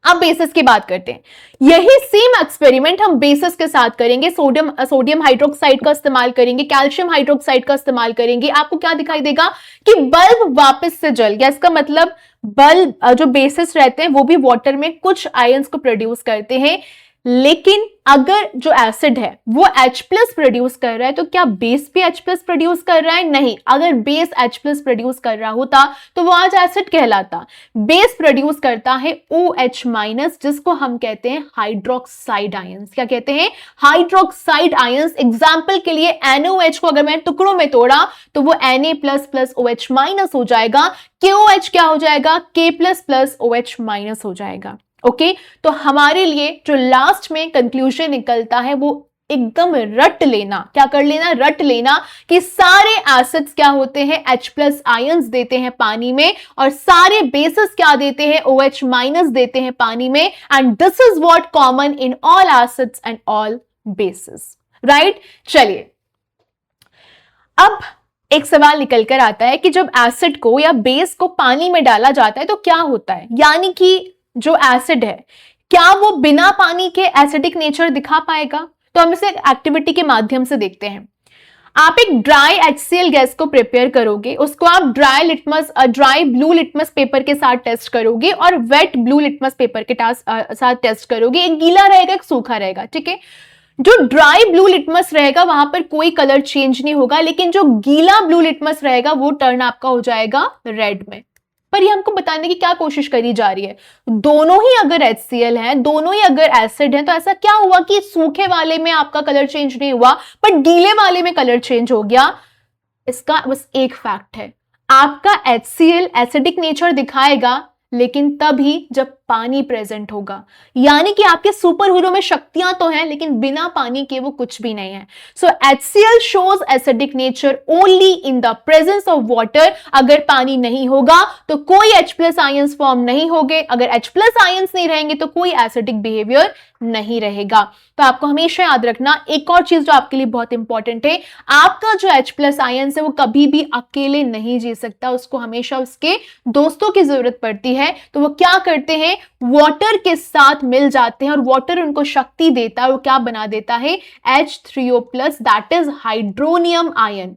अब बेसिस की बात करते हैं। यही सेम एक्सपेरिमेंट हम बेसिस के साथ करेंगे। सोडियम हाइड्रोक्साइड का इस्तेमाल करेंगे, कैल्शियम हाइड्रोक्साइड का इस्तेमाल करेंगे। आपको क्या दिखाई देगा कि बल्ब वापस से जल गया। इसका मतलब बल्ब जो बेसिस रहते हैं वो भी वाटर में कुछ आयंस को प्रोड्यूस करते हैं, लेकिन अगर जो एसिड है वो H+ प्रोड्यूस कर रहा है तो क्या बेस भी H+ प्रोड्यूस कर रहा है? नहीं। अगर बेस H+ प्रोड्यूस कर रहा होता तो वो आज एसिड कहलाता। बेस प्रोड्यूस करता है OH-, जिसको हम कहते हैं हाइड्रोक्साइड आयंस। क्या कहते हैं? Hydroxide ions. एग्जाम्पल के लिए NaOH को अगर मैं टुकड़ों में तोड़ा तो वो Na+ प्लस OH- हो जाएगा। KOH क्या हो जाएगा? K+ प्लस OH- हो जाएगा। ओके, तो हमारे लिए जो लास्ट में कंक्लूजन निकलता है वो एकदम रट लेना। क्या कर लेना? रट लेना कि सारे एसिड्स क्या होते हैं? H+ आयंस देते हैं पानी में, और सारे बेसिस क्या देते हैं? OH- देते हैं पानी में। And this is what common in all acids and all basis. Right, चलिए अब एक सवाल निकल कर आता है कि जब एसिड को या बेस को पानी में डाला जाता है तो क्या होता है? यानी कि जो एसिड है क्या वो बिना पानी के एसिडिक नेचर दिखा पाएगा? तो हम इसे एक्टिविटी के माध्यम से देखते हैं। आप एक ड्राई HCl गैस को प्रिपेयर करोगे, उसको आप ड्राई ब्लू लिटमस पेपर के साथ टेस्ट करोगे और वेट ब्लू लिटमस पेपर के साथ टेस्ट करोगे। एक गीला रहेगा, एक सूखा रहेगा। ठीक है, जो ड्राई ब्लू लिटमस रहेगा वहां पर कोई कलर चेंज नहीं होगा, लेकिन जो गीला ब्लू लिटमस रहेगा वो टर्न आपका हो जाएगा रेड में। पर ये हमको बताने की क्या कोशिश करी जा रही है? दोनों ही अगर HCl है, दोनों ही अगर एसिड है, तो ऐसा क्या हुआ कि सूखे वाले में आपका कलर चेंज नहीं हुआ पर गीले वाले में कलर चेंज हो गया? इसका बस एक फैक्ट है, आपका HCl एसिडिक नेचर दिखाएगा लेकिन तभी जब पानी प्रेजेंट होगा। यानी कि आपके सुपर हीरो में शक्तियां तो हैं लेकिन बिना पानी के वो कुछ भी नहीं है। सो HCl shows acidic nature only in the presence of water. अगर पानी नहीं होगा तो कोई H+ आयंस फॉर्म नहीं होंगे, अगर H+ आयंस नहीं रहेंगे तो कोई एसिडिक बिहेवियर नहीं रहेगा। तो आपको हमेशा याद रखना, एक और चीज जो आपके लिए बहुत इंपॉर्टेंट है, आपका जो H+ आयंस है वो कभी भी अकेले नहीं जी सकता, उसको हमेशा उसके दोस्तों की जरूरत पड़ती है। तो वो क्या करते हैं? वाटर के साथ मिल जाते हैं और वाटर उनको शक्ति देता है। वो क्या बना देता है? H3O+, that is hydronium ion.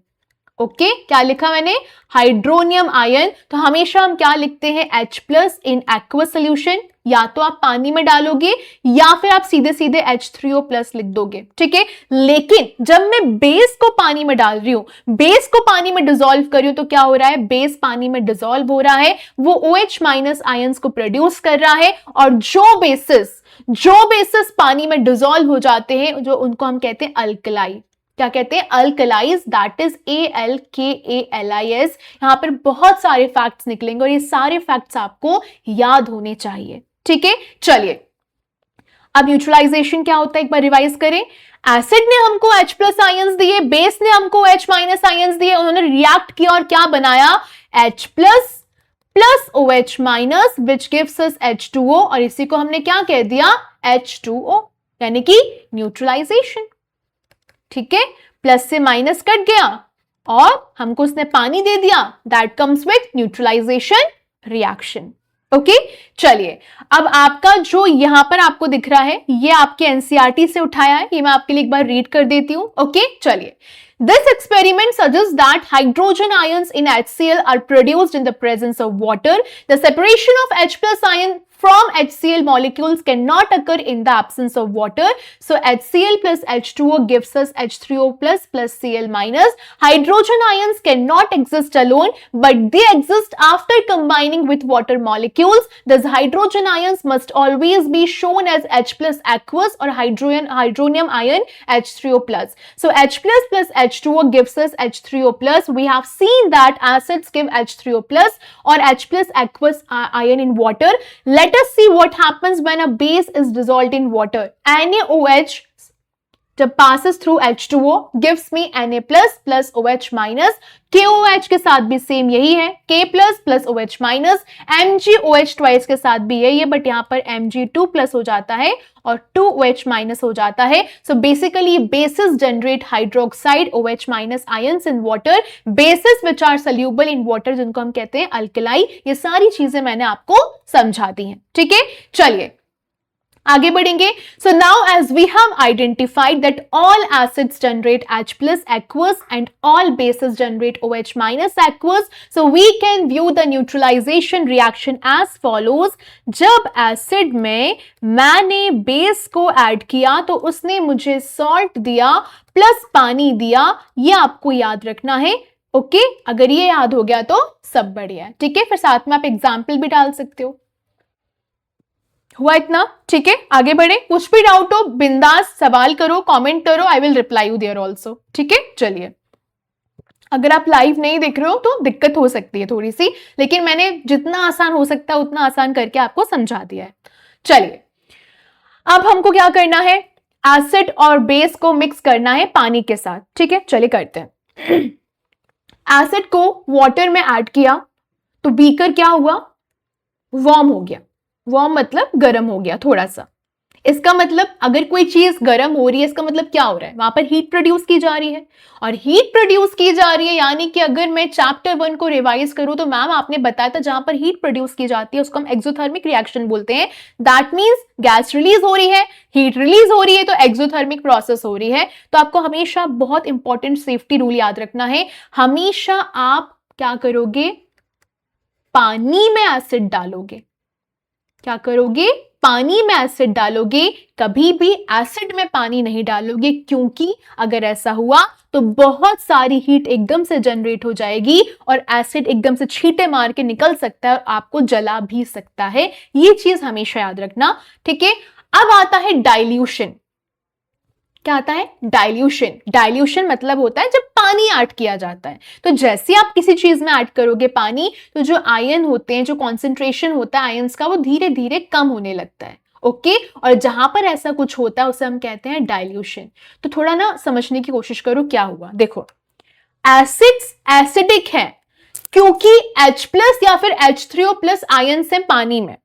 Okay, क्या लिखा मैंने? Hydronium ion. तो हमेशा हम क्या लिखते हैं? H+ in aqueous solution. या तो आप पानी में डालोगे या फिर आप सीधे सीधे H3O+ लिख दोगे। ठीक है, लेकिन जब मैं बेस को पानी में डाल रही हूं, बेस को पानी में डिसॉल्व कर रही हूं, तो क्या हो रहा है? बेस पानी में डिसॉल्व हो रहा है, वो OH- आयंस को प्रोड्यूस कर रहा है, और जो बेसिस पानी में डिसॉल्व हो जाते हैं जो उनको हम कहते हैं अल्कलाई। क्या कहते हैं? अल्कलाइज, दैट इज ALKALIS। यहां पर बहुत सारे फैक्ट्स निकलेंगे और ये सारे फैक्ट्स आपको याद होने चाहिए। ठीक है, चलिए अब न्यूट्रलाइजेशन क्या होता है एक बार रिवाइज करें। एसिड ने हमको H प्लस आयंस दिए, बेस ने हमको H माइनस आयंस दिए, उन्होंने रिएक्ट किया और क्या बनाया H plus plus OH minus which gives us H2O, और इसी को हमने क्या कह दिया H2O, यानी कि न्यूट्रलाइजेशन। ठीक है, प्लस से माइनस कट गया और हमको उसने पानी दे दिया, that comes with neutralization reaction. Okay, चलिए अब आपका जो यहां पर आपको दिख रहा है ये आपके एनसीईआरटी से उठाया है, ये मैं आपके लिए एक बार रीड कर देती हूं। ओके, चलिए This experiment suggests that hydrogen ions in HCl are produced in the presence of water. The separation of H plus ion from HCl molecules cannot occur in the absence of water. So HCl plus H2O gives us H3O plus plus Cl minus. Hydrogen ions cannot exist alone, but they exist after combining with water molecules. Thus hydrogen ions must always be shown as H plus aqueous or hydronium ion H3O plus. So H plus H2O gives us H3O plus. We have seen that acids give H3O plus or H plus aqueous ion in water. Let us see what happens when a base is dissolved in water. NaOH जब passes through H2O gives me Na plus plus OH minus. KOH के साथ भी same यही है, K plus plus OH minus. MgOH twice के साथ भी यही है, बट यहाँ पर Mg2 plus हो जाता है और 2OH minus हो जाता है. So basically bases generate hydroxide OH minus ions in water. Bases which are soluble in water जिनको हम कहते हैं अल्कलाई. ये सारी चीजें मैंने आपको समझा दी हैं. ठीक है, चलिए आगे बढ़ेंगे. So now as we have identified that all acids generate H plus aqueous and all bases generate OH minus aqueous, so we can view the neutralization reaction as follows. जब एसिड में मैंने बेस को add किया तो उसने मुझे salt दिया plus पानी दिया, ये आपको याद रखना है. ओके, अगर ये याद हो गया तो सब बढ़िया है. ठीक है, फिर साथ में आप एग्जाम्पल भी डाल सकते हो. हुआ इतना? ठीक है, आगे बढ़े. कुछ भी डाउट हो बिंदास सवाल करो, कमेंट करो, I will reply you there also. ठीक है, चलिए अगर आप लाइव नहीं देख रहे हो तो दिक्कत हो सकती है थोड़ी सी, लेकिन मैंने जितना आसान हो सकता है उतना आसान करके आपको समझा दिया है. चलिए अब हमको क्या करना है, एसिड और बेस को मिक्स करना है पानी के साथ. ठीक है, चलिए करते हैं. एसिड को वाटर में ऐड किया तो बीकर क्या हुआ, वार्म हो गया. वार्म मतलब गर्म हो गया थोड़ा सा. इसका मतलब अगर कोई चीज गर्म हो रही है इसका मतलब क्या हो रहा है, वहां पर हीट प्रोड्यूस की जा रही है. और हीट प्रोड्यूस की जा रही है यानी कि अगर मैं चैप्टर 1 को रिवाइज करूं तो मैम आपने बताया था जहां पर हीट प्रोड्यूस की जाती है उसको हम एक्सोथर्मिक रिएक्शन बोलते हैं. दैट मीन्स गैस रिलीज हो रही है, हीट रिलीज हो रही है, तो एक्सोथर्मिक प्रोसेस हो रही है. तो आपको हमेशा बहुत इंपॉर्टेंट सेफ्टी रूल याद रखना है, हमेशा आप क्या करोगे, पानी में एसिड डालोगे. क्या करोगे, पानी में एसिड डालोगे, कभी भी एसिड में पानी नहीं डालोगे, क्योंकि अगर ऐसा हुआ तो बहुत सारी हीट एकदम से जनरेट हो जाएगी और एसिड एकदम से छींटे मार के निकल सकता है और आपको जला भी सकता है. ये चीज हमेशा याद रखना. ठीक है, अब आता है डाइल्यूशन. क्या आता है, डाइल्यूशन. डाइल्यूशन मतलब होता है जब पानी ऐड किया जाता है. तो जैसे आप किसी चीज में ऐड करोगे पानी तो जो आयन होते हैं, जो कॉन्सेंट्रेशन होता है आयंस का, वो धीरे धीरे कम होने लगता है. ओके, और जहां पर ऐसा कुछ होता है उसे हम कहते हैं डाइल्यूशन. तो थोड़ा ना समझने की कोशिश करो क्या हुआ. देखो, एसिड्स एसिडिक है क्योंकि H प्लस या फिर H3O प्लस आयन से पानी में.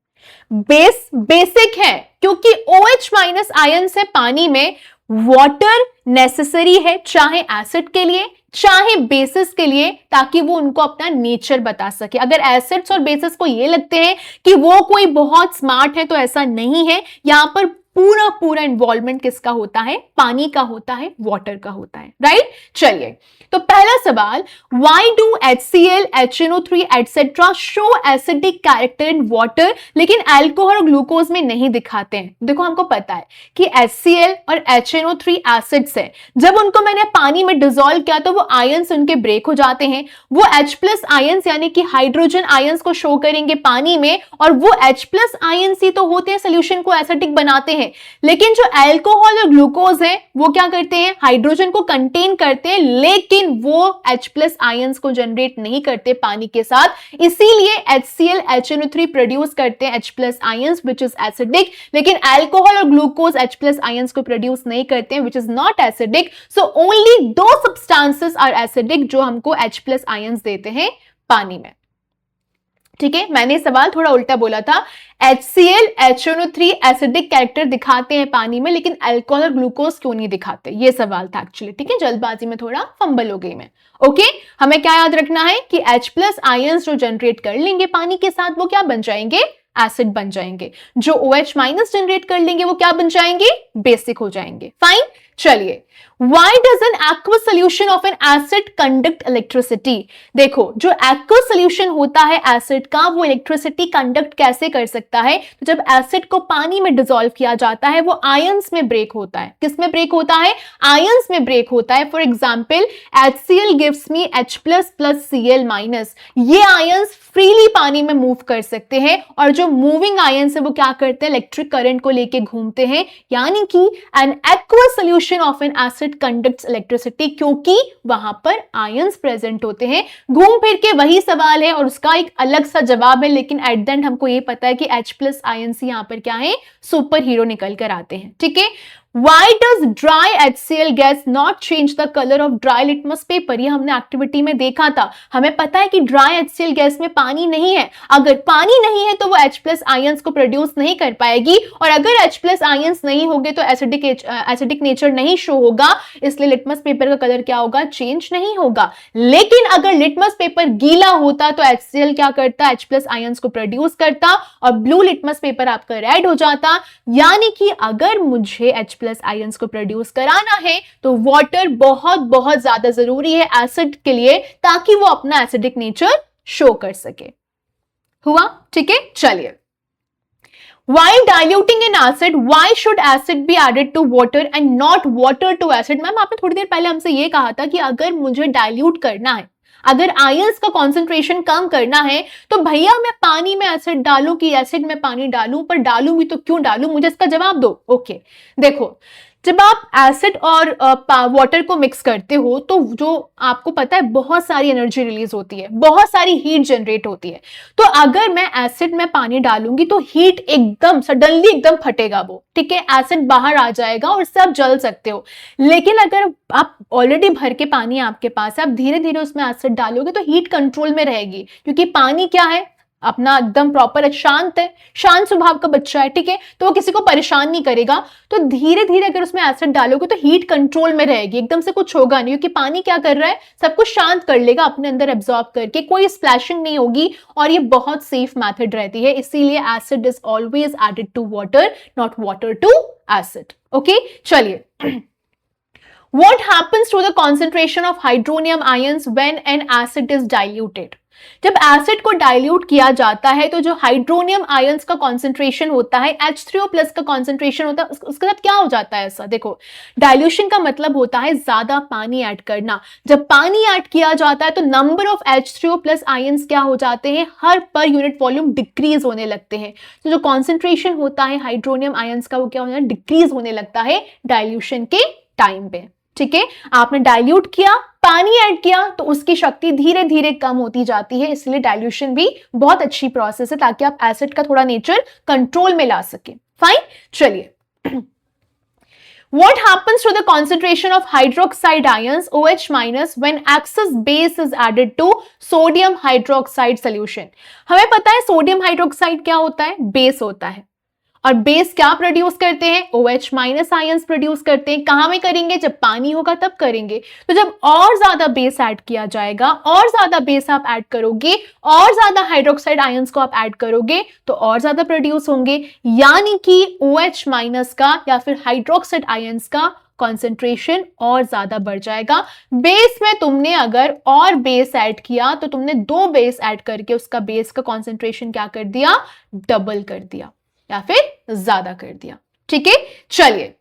बेस बेसिक है क्योंकि OH माइनस आयन से पानी में. वाटर नेसेसरी है चाहे एसिड के लिए चाहे बेसिस के लिए, ताकि वो उनको अपना नेचर बता सके. अगर एसिड्स और बेसिस को ये लगते हैं कि वो कोई बहुत स्मार्ट है तो ऐसा नहीं है. यहां पर पूरा इन्वॉल्वमेंट किसका होता है, पानी का होता है, वाटर का होता है. राइट, चलिए तो पहला सवाल, why do HCl, HNO3 etc. Show acidic character in water लेकिन अल्कोहल और ग्लूकोज में नहीं दिखाते हैं. देखो हमको पता है कि HCl और HNO3 एसिड्स है, जब उनको मैंने पानी में डिसॉल्व किया तो वो आयंस उनके ब्रेक हो जाते हैं. वो H प्लस आयंस यानी कि हाइड्रोजन आयंस को शो करेंगे पानी में, और वो H प्लस आयंस ही तो होते हैं सोल्यूशन को एसिडिक बनाते हैं. हैं। लेकिन जो अल्कोहल और ग्लूकोज है वो क्या करते हैं, हाइड्रोजन को कंटेन करते हैं, लेकिन वो H+ आयंस को जनरेट नहीं करते पानी के साथ, इसीलिए HCl HNO3 प्रोड्यूस करते हैं H+ ions which is acidic, लेकिन अल्कोहल और ग्लूकोज H+ आयंस को प्रोड्यूस नहीं करते हैं which is not acidic. So only 2 substances are acidic जो हमको H+ आयंस देते हैं पानी में। ठीक है, मैंने सवाल थोड़ा उल्टा बोला था। HCl HNO3 एसिडिक कैरेक्टर दिखाते हैं पानी में, लेकिन अल्कोहल और ग्लूकोज क्यों नहीं दिखाते, ये सवाल था एक्चुअली। ठीक है, जल्दबाजी में थोड़ा फंबल हो गई मैं। ओके, हमें क्या याद रखना है कि H+ आयंस जो जनरेट कर लेंगे पानी के साथ वो क्या बन जाएंगे, एसिड बन जाएंगे। जो OH- जनरेट कर लेंगे वो क्या बन जाएंगे, बेसिक हो जाएंगे। फाइन, चलिए, Why does an aqueous solution of an acid conduct electricity? देखो, जो aqueous solution होता है एसिड का, वो इलेक्ट्रिसिटी कंडक्ट कैसे कर सकता है, तो जब एसिड को पानी में डिसॉल्व किया जाता है वो आयंस में ब्रेक होता है। किस में ब्रेक होता है, आयंस में ब्रेक होता है। For example HCl gives me H+ + Cl-। ये आयंस फ्रीली पानी में मूव कर सकते हैं, और जो मूविंग आयंस है वो क्या करते हैं, इलेक्ट्रिक करंट को लेके घूमते हैं। यानी कि an aqueous solution of N acid conducts electricity, क्योंकि वहां पर आयंस प्रेजेंट होते हैं। घूम फिर के वही सवाल है और उसका एक अलग सा जवाब है, लेकिन एट द एंड हमको ये पता है कि H+ आयंस यहां पर क्या है, सुपर हीरो निकल कर आते हैं। ठीक है, Why does dry HCl gas not change the color of dry litmus paper? ये हमने एक्टिविटी में देखा था। हमें पता है कि dry HCl गैस में पानी नहीं है। अगर पानी नहीं है तो वो H+ आयंस को प्रोड्यूस नहीं कर पाएगी, और अगर H+ आयंस नहीं होंगे तो एसिडिक नेचर नहीं शो होगा, इसलिए लिटमस पेपर का कलर क्या होगा, चेंज नहीं होगा। लेकिन अगर लिटमस पेपर गीला होता तो HCl क्या करता, H+ आयंस को प्रोड्यूस करता और ब्लू लिटमस पेपर आपका रेड हो जाता। यानी कि अगर मुझे H+ आयंस को प्रोड्यूस कराना है तो वाटर बहुत बहुत ज्यादा जरूरी है एसिड के लिए, ताकि वो अपना एसिडिक नेचर शो कर सके। हुआ, ठीक है, चलिए। While diluting an acid, why should acid be added to water and not water to acid? Ma'am आपने थोड़ी देर पहले हमसे ये कहा था कि अगर मुझे डाइल्यूट करना है, अगर आयंस का कॉन्सेंट्रेशन कम करना है, तो भैया मैं पानी में एसिड डालूं कि एसिड में पानी डालूं, पर डालूंगी तो क्यों डालूं, मुझे इसका जवाब दो। ओके, देखो, जब आप एसिड और वाटर को मिक्स करते हो तो जो आपको पता है बहुत सारी एनर्जी रिलीज होती है, बहुत सारी हीट जनरेट होती है। तो अगर मैं एसिड में पानी डालूंगी तो हीट एकदम सडनली एकदम फटेगा वो, ठीक है, एसिड बाहर आ जाएगा और इससे आप जल सकते हो। लेकिन अगर आप ऑलरेडी भर के पानी आपके पास है, आप धीरे धीरे उसमें एसिड डालोगे तो हीट कंट्रोल में रहेगी, क्योंकि पानी क्या है, अपना एकदम प्रॉपर शांत है, शांत स्वभाव का बच्चा है। ठीक है, तो वो किसी को परेशान नहीं करेगा। तो धीरे धीरे अगर उसमें एसिड डालोगे तो हीट कंट्रोल में रहेगी, एकदम से कुछ होगा नहीं, क्योंकि पानी क्या कर रहा है, सब कुछ शांत कर लेगा अपने अंदर एब्जॉर्ब करके, कोई स्प्लैशिंग नहीं होगी, और ये बहुत सेफ मेथड रहती है। इसीलिए acid is always added to water, not water to acid. Okay, चलिए। What happens to the concentration of hydronium ions when an acid is diluted? जब एसिड को डाइल्यूट किया जाता है तो जो हाइड्रोनियम आयंस का कॉन्सेंट्रेशन होता है, H3O+ का कॉन्सेंट्रेशन होता है, उसके साथ क्या हो जाता है ऐसा, देखो, डाइल्यूशन का मतलब होता है ज्यादा पानी ऐड करना। जब पानी ऐड किया जाता है तो नंबर ऑफ H3O+ आयंस क्या हो जाते हैं, हर पर यूनिट वॉल्यूम डिक्रीज होने लगते हैं। तो जो कॉन्सेंट्रेशन होता है हाइड्रोनियम आयंस का वो क्या होता है, डिक्रीज होने लगता है डाइल्यूशन के टाइम पे। ठीक है, आपने डाइल्यूट किया, पानी ऐड किया, तो उसकी शक्ति धीरे धीरे कम होती जाती है। इसलिए डाइल्यूशन भी बहुत अच्छी प्रोसेस है, ताकि आप एसिड का थोड़ा नेचर कंट्रोल में ला सके। फाइन, चलिए। What happens to the concentration of hydroxide ions OH- when excess base is added to sodium hydroxide solution? हमें पता है सोडियम हाइड्रोक्साइड क्या होता है, बेस होता है, और बेस क्या प्रोड्यूस करते हैं, OH- आयंस प्रोड्यूस करते हैं। कहां में करेंगे, जब पानी होगा तब करेंगे। तो जब और ज्यादा बेस ऐड किया जाएगा, और ज्यादा बेस आप ऐड करोगे, और ज्यादा हाइड्रोक्साइड आयंस को आप ऐड करोगे, तो और ज्यादा प्रोड्यूस होंगे। यानी कि OH- का या फिर हाइड्रोक्साइड आयंस का कॉन्सेंट्रेशन और ज्यादा बढ़ जाएगा। बेस में तुमने अगर और बेस ऐड किया तो तुमने 2 बेस ऐड करके उसका बेस का कॉन्सेंट्रेशन क्या कर दिया, डबल कर दिया या फिर ज्यादा कर दिया। ठीक है, चलिए।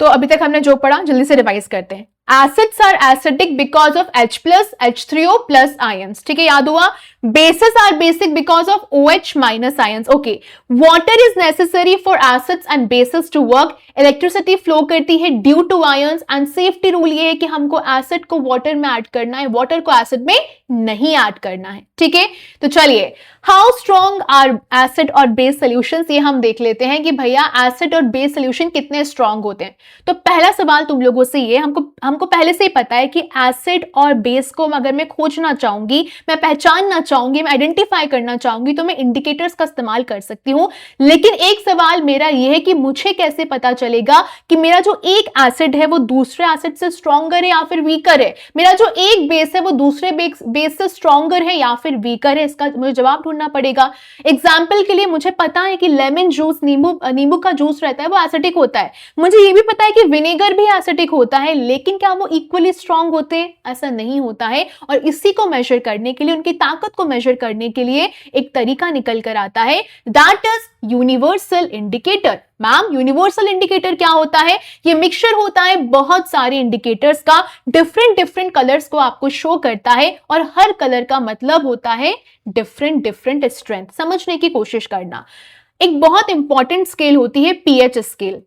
तो अभी तक हमने जो पढ़ा जल्दी से रिवाइज करते हैं। Acids are acidic because of H plus H3O plus ions, ठीक है, याद हुआ। Bases are basic because of OH minus ions. Okay, water is necessary for acids and bases to work, electricity flow करती है due to ions, and safety rule ये है कि हमको एसिड को वाटर में ऐड करना है, वाटर को एसिड में नहीं ऐड करना है, ठीक है। तो चलिए, हाउ स्ट्रॉन्ग आर एसिड और बेस सोल्यूशंस, ये हम देख लेते हैं कि भैया एसिड और बेस सोल्यूशन कितने स्ट्रॉन्ग होते हैं। तो पहला सवाल तुम लोगों से ये, हमको पहले से ही पता है कि एसिड और बेस को अगर मैं खोजना चाहूंगी, मैं पहचानना चाहूंगी, मैं आइडेंटिफाई करना चाहूंगी, तो मैं इंडिकेटर्स का इस्तेमाल कर सकती हूं। लेकिन एक सवाल मेरा यह है कि मुझे कैसे पता चलेगा कि मेरा जो एक एसिड है वो दूसरे एसिड से स्ट्रॉन्गर है या फिर वीकर है, मेरा जो एक बेस है वो दूसरे बेस से स्ट्रॉन्गर है या फिर वीकर है, इसका मुझे जवाब ढूंढना पड़ेगा। एग्जाम्पल के लिए मुझे पता है कि लेमन जूस, नींबू का जूस रहता है वो एसिडिक होता है, मुझे ये भी पता है कि विनेगर भी एसिडिक होता है, लेकिन क्या वो इक्वली स्ट्रॉन्ग होते हैं? ऐसा नहीं होता है। और इसी को मेजर करने के लिए, उनकी ताकत को मेजर करने के लिए एक तरीका निकल कर आता है, that is universal indicator. Ma'am, universal indicator क्या होता है? ये मिक्सचर होता है बहुत सारे इंडिकेटर्स का, डिफरेंट कलर्स को आपको शो करता है, और हर कलर का मतलब होता है डिफरेंट स्ट्रेंथ। समझने की कोशिश करना। एक बहुत इंपॉर्टेंट स्केल होती है पीएच स्केल,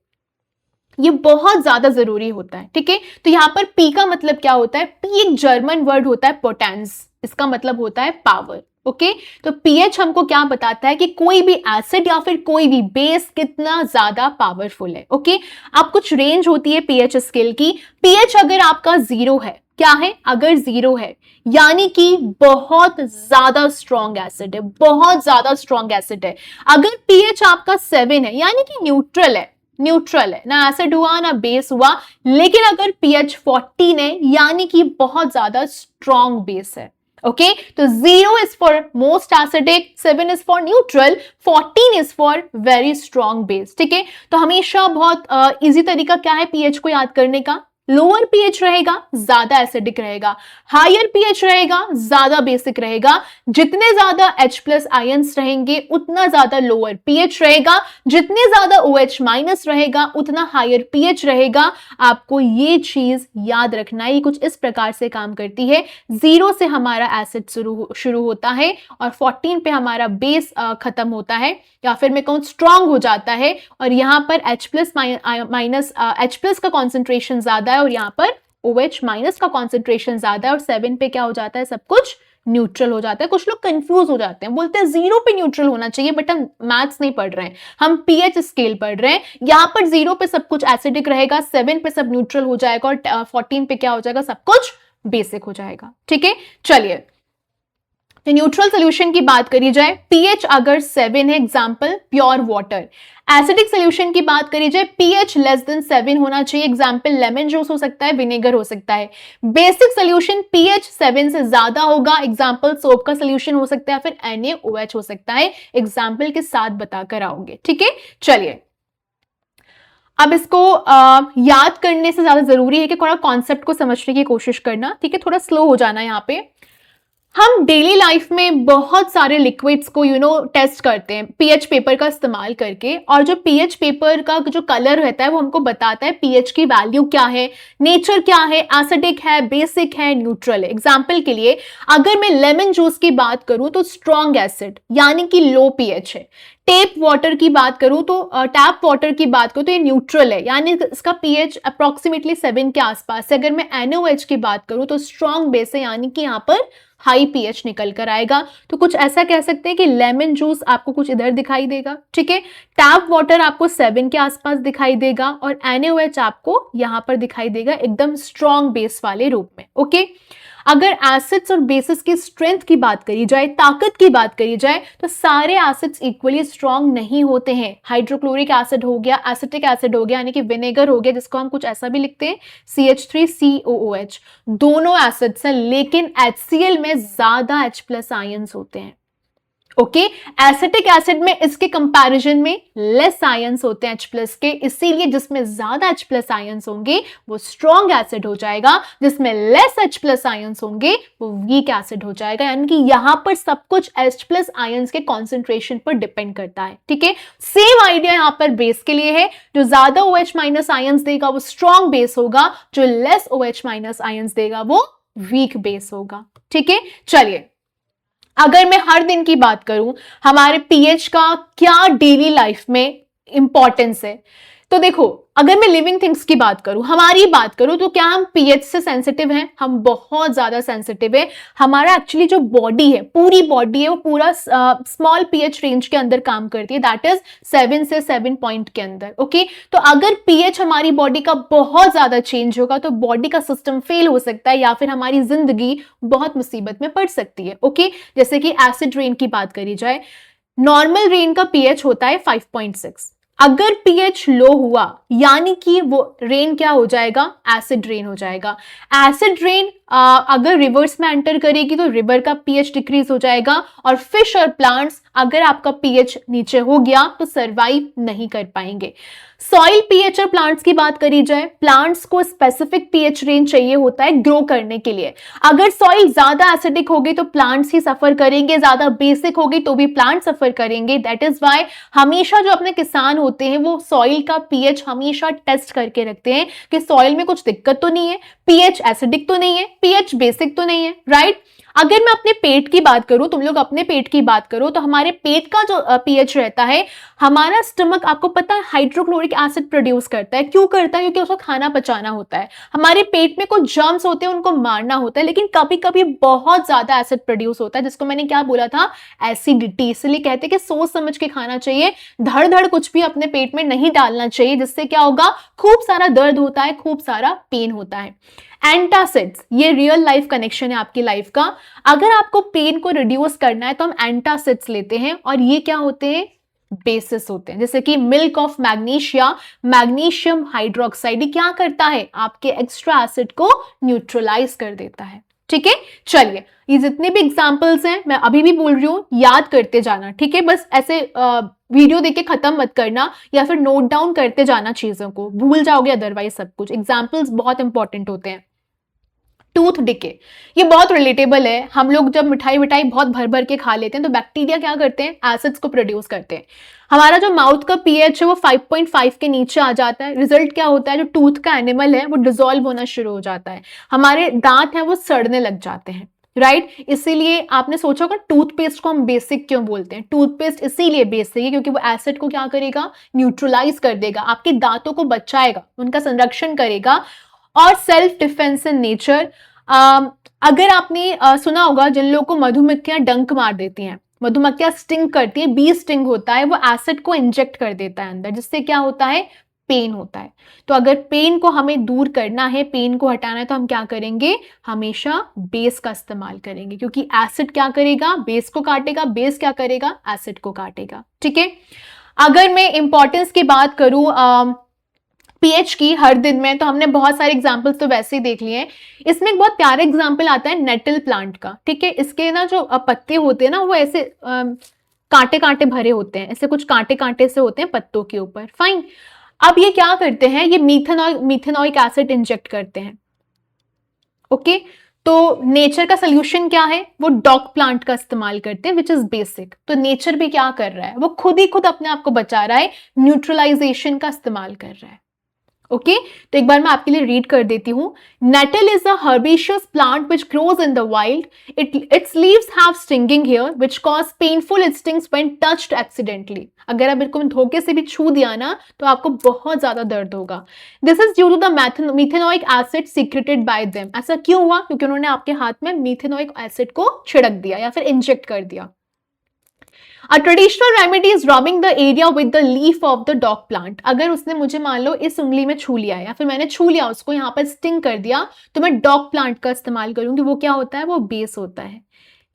ये बहुत ज्यादा जरूरी होता है, ठीक है। तो यहां पर पी का मतलब क्या होता है? पी एक जर्मन वर्ड होता है पोटेंस, इसका मतलब होता है पावर। ओके, तो पीएच हमको क्या बताता है कि कोई भी एसिड या फिर कोई भी बेस कितना ज्यादा पावरफुल है। ओके, अब कुछ रेंज होती है पीएच स्केल की। पीएच अगर आपका 0 है, क्या है? अगर 0 है यानी कि बहुत ज्यादा स्ट्रॉन्ग एसिड है, बहुत ज्यादा स्ट्रॉन्ग एसिड है। अगर पीएच आपका 7 है यानी कि न्यूट्रल है, न्यूट्रल है, ना एसिड हुआ ना बेस हुआ। लेकिन अगर पीएच 14 है यानी कि बहुत ज्यादा स्ट्रॉन्ग बेस है। ओके, तो 0 is for most acidic, 7 is for neutral, 14 is for very strong base, ठीक है। तो हमेशा बहुत इजी तरीका क्या है पीएच को याद करने का? लोअर पीएच रहेगा ज्यादा एसिडिक रहेगा, हायर पीएच रहेगा ज्यादा बेसिक रहेगा। जितने ज्यादा H प्लस आयंस रहेंगे उतना ज्यादा लोअर पीएच रहेगा, जितने ज्यादा OH माइनस रहेगा उतना हायर पीएच रहेगा। आपको ये चीज याद रखना है। ये कुछ इस प्रकार से काम करती है। 0 से हमारा एसिड शुरू होता है और 14 पे हमारा बेस खत्म होता है, या फिर मैं कहूँ स्ट्रॉन्ग हो जाता है। और यहाँ पर H plus minus H plus का कॉन्सेंट्रेशन ज्यादा है और यहाँ पर OH माइनस का कॉन्सेंट्रेशन ज्यादा है, और 7 पे क्या हो जाता है? सब कुछ न्यूट्रल हो जाता है। कुछ लोग कंफ्यूज हो जाते हैं, बोलते हैं 0 पे न्यूट्रल होना चाहिए, बट हम मैथ्स नहीं पढ़ रहे हैं, हम पीएच स्केल पढ़ रहे हैं। यहाँ पर 0 पे सब कुछ एसिडिक रहेगा, 7 पे सब न्यूट्रल हो जाएगा, और 14 पे क्या हो जाएगा? सब कुछ बेसिक हो जाएगा, ठीक है। चलिए, तो न्यूट्रल सोल्यूशन की बात करी जाए, पीएच अगर 7 है, example pure water. Acidic solution की बात करी जाए, पीएच लेस देन 7 होना चाहिए, एग्जांपल लेमन जूस हो सकता है, विनेगर हो सकता है। बेसिक सोल्यूशन पीएच 7 से ज्यादा होगा, एग्जांपल सोप का सोल्यूशन हो सकता है, फिर NaOH हो सकता है। एग्जांपल के साथ बताकर आओगे, ठीक है। चलिए, अब इसको याद करने से ज्यादा जरूरी है कि थोड़ा कॉन्सेप्ट को समझने की कोशिश करना, ठीक है। थोड़ा स्लो हो जाना यहाँ पे। हम डेली लाइफ में बहुत सारे लिक्विड्स को टेस्ट करते हैं पीएच पेपर का इस्तेमाल करके, और जो पीएच पेपर का जो कलर रहता है वो हमको बताता है पीएच की वैल्यू क्या है, नेचर क्या है, एसिडिक है, बेसिक है, न्यूट्रल है। एग्जांपल के लिए अगर मैं लेमन जूस की बात करूं तो स्ट्रॉन्ग एसिड यानी कि लो पीएच है। टैप वाटर की बात करूं तो ये न्यूट्रल है, यानी इसका पीएच अप्रोक्सीमेटली 7 के आसपास है। अगर मैं NaOH की बात करूं तो स्ट्रॉन्ग बेस है, यानी कि यहाँ पर हाई पीएच निकल कर आएगा। तो कुछ ऐसा कह सकते हैं कि लेमन जूस आपको कुछ इधर दिखाई देगा, ठीक है। टैप वाटर आपको 7 के आसपास दिखाई देगा, और NaOH आपको यहां पर दिखाई देगा एकदम स्ट्रॉन्ग बेस वाले रूप में। ओके, अगर एसिड्स और बेसिस की स्ट्रेंथ की बात करी जाए, ताकत की बात करी जाए, तो सारे एसिड्स इक्वली स्ट्रॉन्ग नहीं होते हैं। हाइड्रोक्लोरिक एसिड हो गया, एसिटिक एसिड हो गया, यानी कि विनेगर हो गया, जिसको हम कुछ ऐसा भी लिखते हैं CH3COOH, दोनों एसिड्स हैं, लेकिन HCl में ज्यादा H प्लस आयंस होते हैं। ओके, एसिटिक एसिड में इसके कंपैरिजन में लेस आयंस होते हैं H+ के, इसीलिए जिसमें ज्यादा H+ आयंस होंगे वो स्ट्रॉन्ग एसिड हो जाएगा, जिसमें लेस H+ आयंस होंगे वो वीक एसिड हो जाएगा। यानी कि यहां पर सब कुछ H+ आयंस के कॉन्सेंट्रेशन पर डिपेंड करता है। ठीक है, सेम आइडिया यहां पर बेस के लिए है, जो ज्यादा OH- आयंस देगा वो स्ट्रॉन्ग बेस होगा, जो लेस OH- आयंस देगा वो वीक बेस होगा। ठीक है, चलिए अगर मैं हर दिन की बात करूं हमारे पीएच का क्या डेली लाइफ में इंपॉर्टेंस है, तो देखो अगर मैं लिविंग थिंग्स की बात करूं, हमारी बात करूं, तो क्या हम पीएच से सेंसिटिव हैं? हम बहुत ज्यादा सेंसिटिव है। हमारा एक्चुअली जो बॉडी है, पूरी बॉडी है, वो पूरा स्मॉल पीएच रेंज के अंदर काम करती है, दैट इज 7 से 7 पॉइंट के अंदर। ओके, तो अगर पीएच हमारी बॉडी का बहुत ज्यादा चेंज होगा तो बॉडी का सिस्टम फेल हो सकता है या फिर हमारी जिंदगी बहुत मुसीबत में पड़ सकती है। ओके, जैसे कि एसिड रेन की बात करी जाए, नॉर्मल रेन का पीएच होता है 5.6। अगर पीएच लो हुआ यानी कि वो रेन क्या हो जाएगा? एसिड रेन हो जाएगा। एसिड रेन अगर रिवर्स में एंटर करेगी तो रिवर का पीएच डिक्रीज हो जाएगा, और फिश और प्लांट्स अगर आपका पीएच नीचे हो गया तो सरवाइव नहीं कर पाएंगे। सॉइल पीएच और प्लांट्स की बात करी जाए, प्लांट्स को स्पेसिफिक पीएच रेंज चाहिए होता है ग्रो करने के लिए। अगर सॉइल ज्यादा एसिडिक होगी तो प्लांट्स ही सफर करेंगे, ज्यादा बेसिक होगी तो भी प्लांट सफर करेंगे। दैट इज वाई हमेशा जो अपने किसान होते हैं वो सॉइल का पीएच हमेशा टेस्ट करके रखते हैं कि सॉइल में कुछ दिक्कत तो नहीं है, पीएच एसिडिक तो नहीं है, पीएच बेसिक तो नहीं है, राइट। अगर मैं अपने पेट की बात करूं, तुम लोग अपने पेट की बात करो, तो हमारे पेट का जो पीएच रहता है, हमारा स्टमक आपको पता है हाइड्रोक्लोरिक एसिड प्रोड्यूस करता है। क्यों करता है? क्योंकि उसको खाना पचाना होता है। हमारे पेट में कुछ जर्म्स होते हैं, उनको मारना होता है, लेकिन कभी कभी बहुत ज्यादा एसिड प्रोड्यूस होता है, जिसको मैंने क्या बोला था? एसिडिटी। इसलिए कहते हैं कि सोच समझ के खाना चाहिए, धड़ धड़ कुछ भी अपने पेट में नहीं डालना चाहिए, जिससे क्या होगा? खूब सारा दर्द होता है, खूब सारा पेन होता है। एंटासिड्स, ये रियल लाइफ कनेक्शन है आपकी लाइफ का। अगर आपको पेन को रिड्यूस करना है तो हम एंटासिड्स लेते हैं, और ये क्या होते हैं? बेसिस होते हैं। जैसे कि milk of magnesia, magnesium hydroxide क्या करता है? आपके एक्स्ट्रा एसिड को न्यूट्रलाइज कर देता है। ठीक है, चलिए ये जितने भी एग्जांपल्स हैं मैं अभी भी बोल रही हूं, याद करते जाना। ठीक है, बस ऐसे वीडियो देख के खत्म मत करना, या फिर नोट डाउन करते जाना, चीजों को भूल जाओगे अदरवाइज सब कुछ। एग्जांपल्स बहुत इंपॉर्टेंट होते हैं। टूथ डिके, ये बहुत रिलेटेबल है। हम लोग जब मिठाई विठाई बहुत भर भर के खा लेते हैं तो बैक्टीरिया क्या करते हैं? एसिड्स को प्रोड्यूस करते हैं। हमारा जो माउथ का पीएच है वो 5.5 के नीचे आ जाता है। रिजल्ट क्या होता है? जो टूथ का एनिमल है वो डिसॉल्व होना शुरू हो जाता है, हमारे दांत हैं वो सड़ने लग जाते हैं, राइट। इसीलिए आपने सोचा होगा टूथपेस्ट को हम बेसिक क्यों बोलते हैं? टूथपेस्ट इसीलिए बेसिक है क्योंकि वो एसिड को क्या करेगा? न्यूट्रलाइज कर देगा, आपके दांतों को बचाएगा, उनका संरक्षण करेगा। और सेल्फ डिफेंस इन नेचर, अगर आपने सुना होगा जिन लोगों को मधुमक्खियां डंक मार देती हैं, मधुमक्खियां स्टिंग करती है, बी स्टिंग होता है, वो एसिड को इंजेक्ट कर देता है अंदर, जिससे क्या होता है? पेन होता है। तो अगर पेन को हमें दूर करना है, पेन को हटाना है, तो हम क्या करेंगे? हमेशा बेस का इस्तेमाल करेंगे, क्योंकि एसिड क्या करेगा? बेस को काटेगा, बेस क्या करेगा? एसिड को काटेगा। ठीक है, अगर मैं इंपॉर्टेंस की बात करूं पीएच की हर दिन में, तो हमने बहुत सारे एग्जांपल्स तो वैसे ही देख लिए हैं। इसमें एक बहुत प्यारा एग्जांपल आता है नेटल प्लांट का। ठीक है, इसके ना जो पत्ते होते हैं ना वो ऐसे कांटे कांटे भरे होते हैं, ऐसे कुछ कांटे कांटे से होते हैं पत्तों के ऊपर। फाइन, अब ये क्या करते हैं? ये मिथेनॉइक एसिड इंजेक्ट करते हैं। ओके, तो नेचर का सोल्यूशन क्या है? वो डॉग प्लांट का इस्तेमाल करते हैं, विच इज बेसिक। तो नेचर भी क्या कर रहा है? वो खुद ही खुद अपने आप को बचा रहा है, न्यूट्रलाइजेशन का इस्तेमाल कर रहा है। ओके, तो एक बार मैं आपके लिए रीड कर देती हूं। Nettle is a herbaceous plant which grows in the wild. Its leaves have stinging hair which cause painful stings when touched accidentally. अगर आप बिल्कुल धोखे से भी छू दिया ना तो आपको बहुत ज्यादा दर्द होगा। This is due to the methanoic acid secreted by them. ऐसा क्यों हुआ? क्योंकि उन्होंने आपके हाथ में मिथेनॉइक एसिड को छिड़क दिया या फिर इंजेक्ट कर दिया। A traditional remedy is rubbing the area with the leaf of the dog plant. अगर उसने मुझे मान लो इस उंगली में छू लिया है या फिर मैंने छू लिया उसको, यहाँ पर स्टिंग कर दिया, तो मैं डॉग प्लांट का इस्तेमाल करूंगी। वो क्या होता है? वो बेस होता है।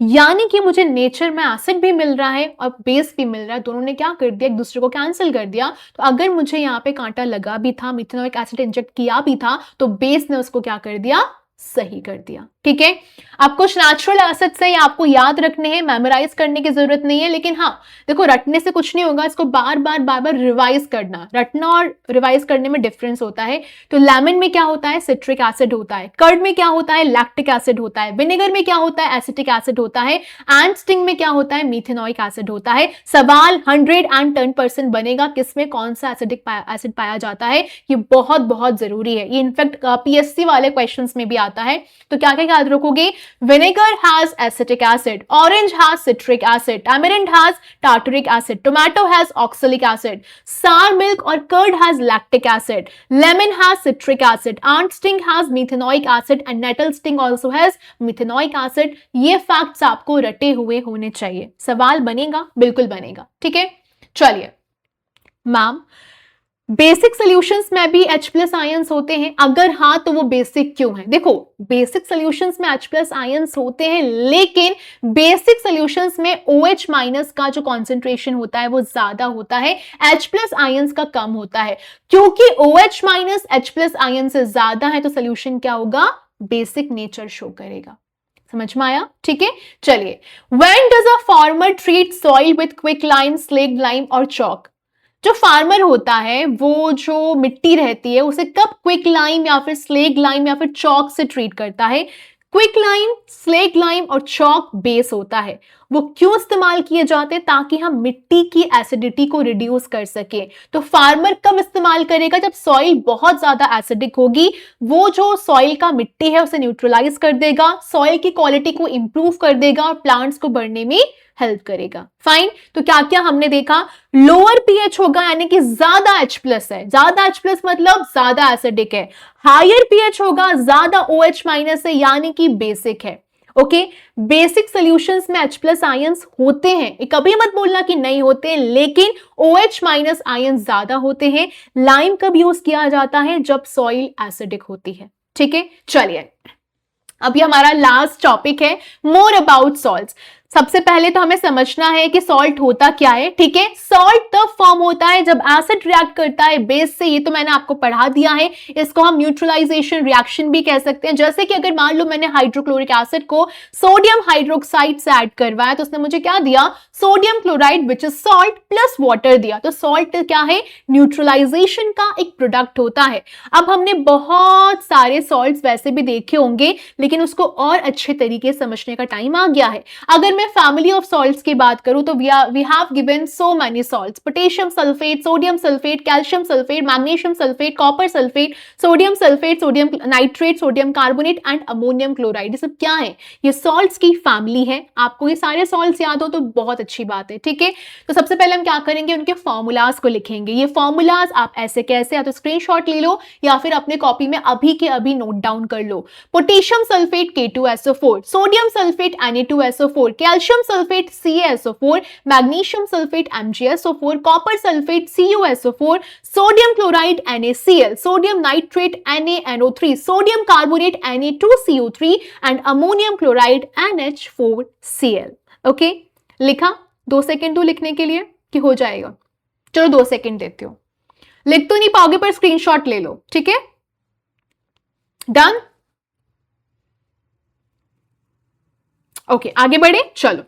यानी कि मुझे नेचर में एसिड भी मिल रहा है और बेस भी मिल रहा है, दोनों ने क्या कर दिया? एक दूसरे को कैंसिल कर दिया। तो अगर मुझे यहाँ पे कांटा लगा भी था, मिथेनॉइक एसिड इंजेक्ट किया भी था, तो बेस ने उसको क्या कर दिया? सही कर दिया। ठीक है। अब कुछ नेचुरल एसिड्स है, आपको याद रखने हैं, मेमोराइज करने की जरूरत नहीं है, लेकिन हाँ देखो रटने से कुछ नहीं होगा, इसको बार बार रिवाइज करना, रटना और रिवाइज करने में डिफरेंस होता है। तो लेमन में क्या होता है, सिट्रिक एसिड होता है, कर्ड में क्या होता है, लैक्टिक एसिड होता है, विनेगर में क्या होता है, एसिटिक एसिड होता है, एंड स्टिंग में क्या होता है, मिथेनॉइक एसिड होता है। सवाल 110% बनेगा किसमें कौन सा एसिडिक एसिड पाया जाता है, ये बहुत बहुत जरूरी है, ये इनफैक्ट पीएससी वाले क्वेश्चंस में भी आता है। तो क्या क्या याद रखोगे, vinegar has acetic acid, orange has citric acid, tamarind has tartaric acid, tomato has oxalic acid, sour milk or curd has lactic acid, lemon has citric acid, ant sting has methanoic acid and nettle sting also has methanoic acid। ये facts आपको रटे हुए होने चाहिए, सवाल बनेगा, बिल्कुल बनेगा, ठीक है। चलिए मैम, बेसिक सॉल्यूशंस में भी H प्लस आयंस होते हैं, अगर हाँ तो वो बेसिक क्यों है? देखो बेसिक सॉल्यूशंस में H प्लस आयंस होते हैं, लेकिन बेसिक सॉल्यूशंस में OH माइनस का जो कॉन्सेंट्रेशन होता है वो ज्यादा होता है, H प्लस आयंस का कम होता है। क्योंकि OH minus H plus ion से ज्यादा है तो सोल्यूशन क्या होगा, बेसिक नेचर शो करेगा। समझ में आया? ठीक है, चलिए। When does a farmer treat soil with quicklime, slaked lime और chalk? जो फार्मर होता है वो जो मिट्टी रहती है उसे कब क्विक लाइम या फिर स्लेग लाइम या फिर चौक से ट्रीट करता है? क्विक लाइम, स्लेग लाइम और चौक बेस होता है, वो क्यों इस्तेमाल किए जाते हैं? ताकि हम मिट्टी की एसिडिटी को रिड्यूस कर सके। तो फार्मर कब इस्तेमाल करेगा, जब सॉइल बहुत ज्यादा एसिडिक होगी, वो जो सॉइल का मिट्टी है उसे न्यूट्रलाइज कर देगा, सॉइल की क्वालिटी को इंप्रूव कर देगा और प्लांट्स को बढ़ने में हेल्प करेगा। फाइन, तो क्या क्या हमने देखा, लोअर पीएच होगा यानी कि ज्यादा H प्लस है, ज्यादा H प्लस मतलब ज्यादा एसिडिक है, हायर पीएच होगा ज्यादा OH माइनस है यानी कि बेसिक है। ओके, बेसिक सॉल्यूशंस में H प्लस आयंस होते हैं, कभी मत बोलना कि नहीं होते, लेकिन OH माइनस आयंस ज्यादा होते हैं। लाइम कब यूज किया जाता है, जब सॉइल एसिडिक होती है। ठीक है, चलिए अभी हमारा लास्ट टॉपिक है मोर अबाउट सॉल्ट्स। सबसे पहले तो हमें समझना है कि सॉल्ट होता क्या है। ठीक है, सॉल्ट तब फॉर्म होता है जब एसिड रिएक्ट करता है बेस से, ये तो मैंने आपको पढ़ा दिया है। इसको हम न्यूट्रलाइजेशन रिएक्शन भी कह सकते हैं। जैसे कि अगर मान लो मैंने हाइड्रोक्लोरिक एसिड को सोडियम हाइड्रोक्साइड से ऐड करवाया तो उसने मुझे क्या दिया, sodium chloride which is salt plus water दिया। तो सॉल्ट क्या है, न्यूट्रलाइजेशन का एक प्रोडक्ट होता है। अब हमने बहुत सारे सॉल्ट्स वैसे भी देखे होंगे, लेकिन उसको और अच्छे तरीके से समझने का टाइम आ गया है। अगर मैं फैमिली ऑफ सॉल्ट्स की बात करूं तो we have given so many salts, potassium sulphate, sodium sulphate, calcium sulphate, magnesium sulphate, copper sulphate, sodium sulphate, sodium nitrate, sodium carbonate and ammonium chloride. ये सब क्या है, ये सॉल्ट्स की फैमिली है। आपको ये सारे सॉल्ट्स याद हो तो बहुत अच्छी बात है। ठीक है, तो सबसे पहले हम क्या करेंगे, उनके फॉर्मूलाज को लिखेंगे। ये फॉर्मूलाज आप ऐसे कैसे, या तो स्क्रीनशॉट ले लो या फिर अपने कॉपी में अभी के अभी नोट डाउन कर लो। Potassium sulphate K2SO4, sodium sulphate Na2SO4, calcium sulphate CaSO4, magnesium sulphate MgSO4, copper sulphate CuSO4, sodium chloride NaCl, sodium nitrate NaNO3, sodium carbonate Na2CO3 and ammonium chloride NH4Cl। Okay, लिखा? 2 second दो लिखने के लिए कि हो जाएगा? चलो 2 सेकेंड देती हूं, लिख तो नहीं पाओगे पर स्क्रीनशॉट ले लो। ठीक है, डन? ओके, आगे बढ़े, चलो।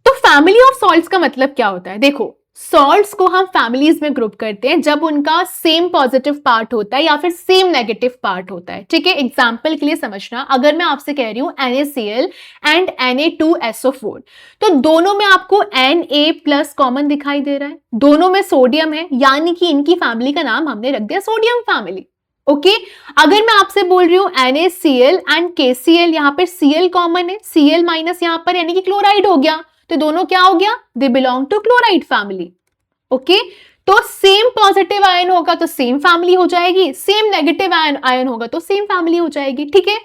तो फैमिली ऑफ सॉल्ट्स का मतलब क्या होता है? देखो, सॉल्ट्स को हम फैमिलीज में ग्रुप करते हैं जब उनका सेम पॉजिटिव पार्ट होता है या फिर सेम नेगेटिव पार्ट होता है। ठीक है, एग्जांपल के लिए समझना, अगर मैं आपसे कह रही हूं NaCl एंड Na2SO4, तो दोनों में आपको Na+ कॉमन दिखाई दे रहा है, दोनों में सोडियम है, यानी कि इनकी फैमिली का नाम हमने रख दिया सोडियम फैमिली। ओके, अगर मैं आपसे बोल रही हूं NaCl एंड KCl, यहां पर Cl कॉमन है, Cl माइनस यहां पर यानी कि क्लोराइड हो गया, तो दोनों क्या हो गया, they belong to chloride family. Okay, तो सेम पॉजिटिव आयन होगा तो सेम फैमिली हो जाएगी, सेम नेगेटिव आयन होगा तो सेम फैमिली हो जाएगी। ठीक है,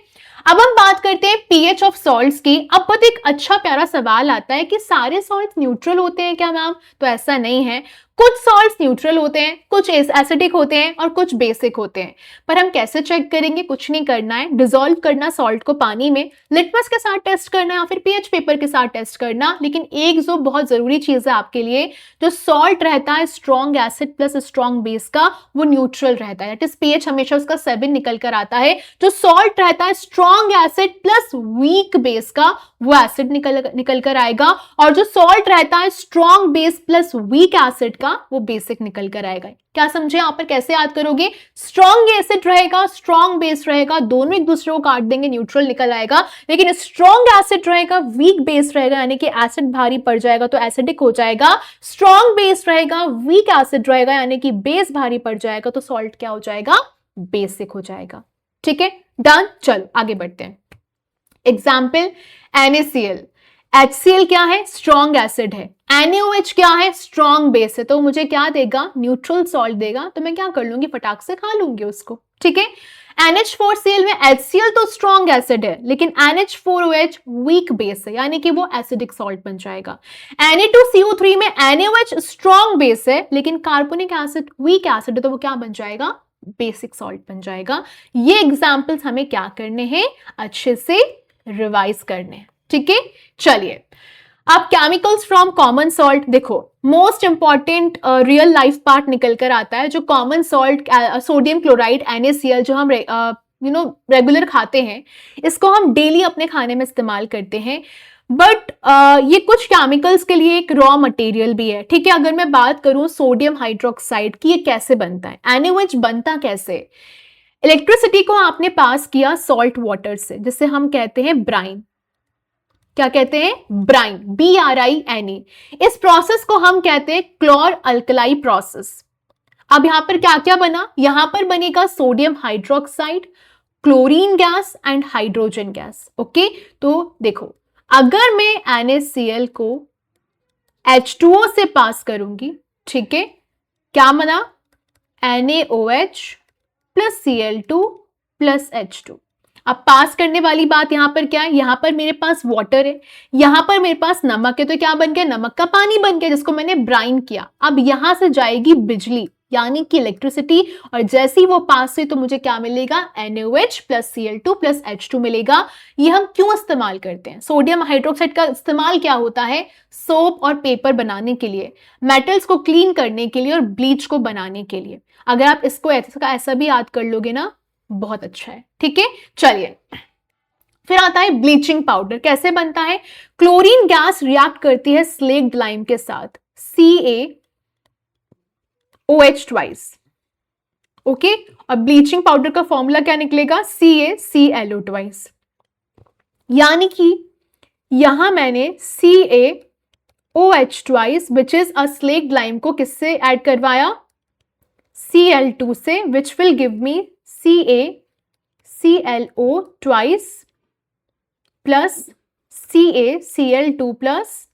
अब हम बात करते हैं पीएच ऑफ सॉल्ट्स की। अब बहुत एक अच्छा प्यारा सवाल आता है कि सारे सॉल्ट्स न्यूट्रल होते हैं क्या मैम? तो ऐसा नहीं है, कुछ सॉल्ट्स न्यूट्रल होते हैं, कुछ एसिडिक होते हैं और कुछ बेसिक होते हैं। पर हम कैसे चेक करेंगे? कुछ नहीं करना है, डिसॉल्व करना सॉल्ट को पानी में, लिटमस के साथ टेस्ट करना या फिर पीएच पेपर के साथ टेस्ट करना। लेकिन एक जो बहुत जरूरी चीज है आपके लिए, जो सॉल्ट रहता है strong acid plus strong base का, वो न्यूट्रल रहता है, दैट इज पीएच हमेशा उसका 7 निकल कर आता है। जो सॉल्ट रहता है strong acid plus weak base का, वो एसिड निकल कर आएगा। और जो सॉल्ट रहता है strong base plus weak acid का, वो बेसिक निकल कर आएगा। क्या समझे यहां पर? कैसे याद करोगे? स्ट्रॉन्ग एसिड रहेगा, स्ट्रॉन्ग बेस रहेगा, दोनों एक दूसरे को काट देंगे, न्यूट्रल निकल आएगा। लेकिन स्ट्रॉन्ग एसिड रहेगा, वीक बेस रहेगा, यानी कि एसिड भारी पड़ जाएगा तो एसिडिक हो जाएगा। स्ट्रॉन्ग बेस रहेगा, वीक एसिड रहेगा, यानी कि बेस भारी पड़ जाएगा तो सॉल्ट क्या हो जाएगा? बेसिक हो जाएगा। ठीक है, डन। चलो आगे बढ़ते हैं। Example, NaCl। HCl क्या है? स्ट्रॉन्ग एसिड है। NaOH क्या है? स्ट्रॉन्ग बेस है। तो मुझे क्या देगा? न्यूट्रल सॉल्ट देगा। तो मैं क्या कर लूंगी? फटाक से खा लूंगी उसको। ठीक है। NH4Cl में HCl तो स्ट्रॉन्ग एसिड है, लेकिन NH4OH वीक बेस है, यानी कि वो एसिडिक सॉल्ट बन जाएगा। Na2CO3 में NaOH स्ट्रॉन्ग बेस है, लेकिन कार्बोनिक एसिड वीक एसिड है, तो वो क्या बन जाएगा? बेसिक सॉल्ट बन जाएगा। ये एग्जाम्पल्स हमें क्या करने हैं? अच्छे से रिवाइज करने हैं। ठीक है, चलिए अब केमिकल्स फ्रॉम कॉमन सॉल्ट। देखो, most important real life part निकल कर आता है। जो common salt sodium chloride NaCl जो हम रेगुलर खाते हैं, इसको हम डेली अपने खाने में इस्तेमाल करते हैं। बट ये कुछ केमिकल्स के लिए एक रॉ मटेरियल भी है। ठीक है, अगर मैं बात करूं सोडियम हाइड्रोक्साइड की, ये कैसे बनता है? NaOH बनता कैसे? इलेक्ट्रिसिटी को आपने पास किया सॉल्ट वाटर से, जिसे हम कहते हैं ब्राइन। क्या कहते हैं? Bryan, BRINE। इस प्रोसेस को हम कहते हैं क्लोर अल्कलाई प्रोसेस। अब यहां पर क्या क्या बना? यहां पर बनेगा sodium hydroxide, chlorine gas and hydrogen gas. Okay, तो देखो, अगर मैं NaCl को H2O से पास करूंगी, ठीक है, क्या बना? NaOH plus Cl2 plus H2। अब पास करने वाली बात यहां पर क्या है? यहां पर मेरे पास वाटर है, यहां पर मेरे पास नमक है, तो क्या बन गया? नमक का पानी बन गया, जिसको मैंने ब्राइन किया। अब यहां से जाएगी बिजली, यानी कि इलेक्ट्रिसिटी, और जैसे ही वो पास हुई तो मुझे क्या मिलेगा? NaOH plus Cl2 plus H2 मिलेगा। ये हम क्यों इस्तेमाल करते हैं? सोडियम हाइड्रोक्साइड का इस्तेमाल क्या होता है? सोप और पेपर बनाने के लिए, मेटल्स को क्लीन करने के लिए और ब्लीच को बनाने के लिए। अगर आप इसको ऐसा भी याद कर लोगे ना, बहुत अच्छा है। ठीक है, चलिए फिर आता है ब्लीचिंग पाउडर। कैसे बनता है? क्लोरीन गैस रिएक्ट करती है स्लेक्ड लाइम के साथ, CaOH ट्वाइस। ओके, और ब्लीचिंग पाउडर का फॉर्मूला क्या निकलेगा? CaClO twice. यानी कि यहां मैंने CaOH twice which is a slaked lime को किससे ऐड करवाया? Cl2 से, which will give me CaClO twice plus CaCl2 plus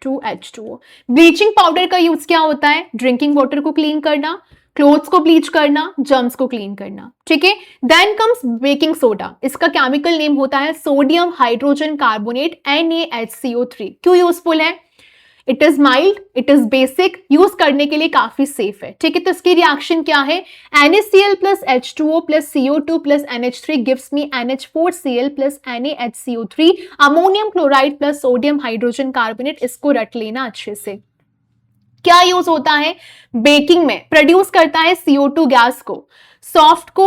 2H2O। Bleaching powder का यूज क्या होता है? ड्रिंकिंग वाटर को क्लीन करना, क्लोथ्स को ब्लीच करना, जर्म्स को क्लीन करना। ठीक है, देन कम्स बेकिंग सोडा। इसका केमिकल नेम होता है सोडियम हाइड्रोजन कार्बोनेट NaHCO3। क्यों यूजफुल है? It is mild, it is basic, use करने के लिए काफी सेफ है। ठीक है, तो इसकी रिएक्शन क्या है? NaCl plus H2O plus CO2 plus NH3 gives me NH4Cl plus NaHCO3, ammonium chloride plus sodium hydrogen carbonate. इसको रट लेना अच्छे से। क्या यूज होता है? बेकिंग में प्रोड्यूस करता है CO2 गैस को। सॉफ्ट को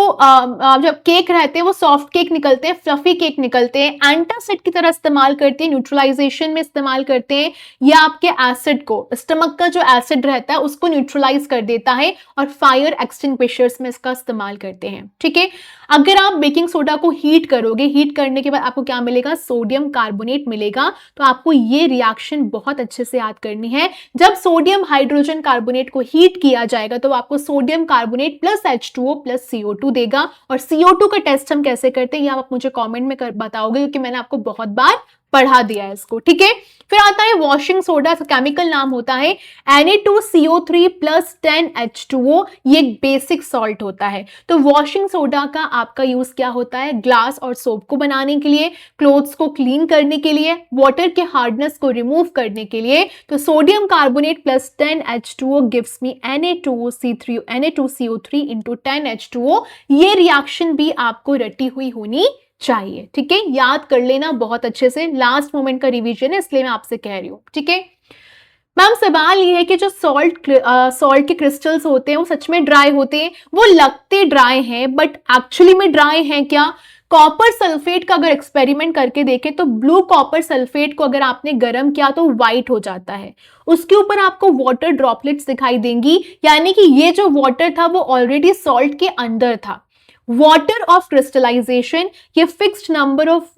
जब केक रहते हैं वो सॉफ्ट केक निकलते हैं, फ्लफी केक निकलते हैं, एंटासिड की तरह इस्तेमाल करते हैं, न्यूट्रलाइजेशन में इस्तेमाल करते हैं। या आपके एसिड को, स्टमक का जो एसिड रहता है उसको न्यूट्रलाइज कर देता है, और फायर एक्सटिंग्विशर्स में इसका इस्तेमाल करते हैं। ठीक है, अगर आप बेकिंग सोडा को हीट करोगे, हीट करने के बाद आपको क्या मिलेगा? सोडियम कार्बोनेट मिलेगा। तो आपको ये रिएक्शन बहुत अच्छे से याद करनी है। जब सोडियम हाइड्रोजन कार्बोनेट को हीट किया जाएगा तो आपको sodium carbonate plus H2O plus CO2 देगा। और CO2 का टेस्ट हम कैसे करते हैं ये आप मुझे कमेंट में बताओगे, क्योंकि मैंने आपको बहुत बार पढ़ा दिया है इसको, ठीक है। फिर आता है वॉशिंग सोडा, इसका केमिकल नाम होता है Na2CO3 प्लस 10H2O, ये एक बेसिक सॉल्ट होता है। तो वॉशिंग सोडा का आपका यूज क्या होता है, ग्लास और सोप को बनाने के लिए, क्लोथ्स को क्लीन करने के लिए, वाटर के हार्डनेस को रिमूव करने के लिए। तो sodium carbonate plus 10H2O gives me Na2CO3 into 10H2O। ये रिएक्शन भी आपको रटी हुई होनी चाहिए, ठीक है। याद कर लेना बहुत अच्छे से, लास्ट मोमेंट का रिवीजन है इसलिए मैं आपसे कह रही हूं, ठीक है। मैम सवाल ये है कि जो सॉल्ट के क्रिस्टल्स होते हैं वो सच में ड्राई होते हैं? वो लगते ड्राई हैं बट एक्चुअली में ड्राई हैं क्या? कॉपर सल्फेट का अगर एक्सपेरिमेंट करके देखें तो ब्लू कॉपर सल्फेट को अगर आपने गर्म किया तो व्हाइट हो जाता है, उसके ऊपर आपको वाटर ड्रॉपलेट्स दिखाई देंगी, यानी कि ये जो वाटर था वो ऑलरेडी सॉल्ट के अंदर था। वाटर ऑफ क्रिस्टलाइजेशन, ये fixed number of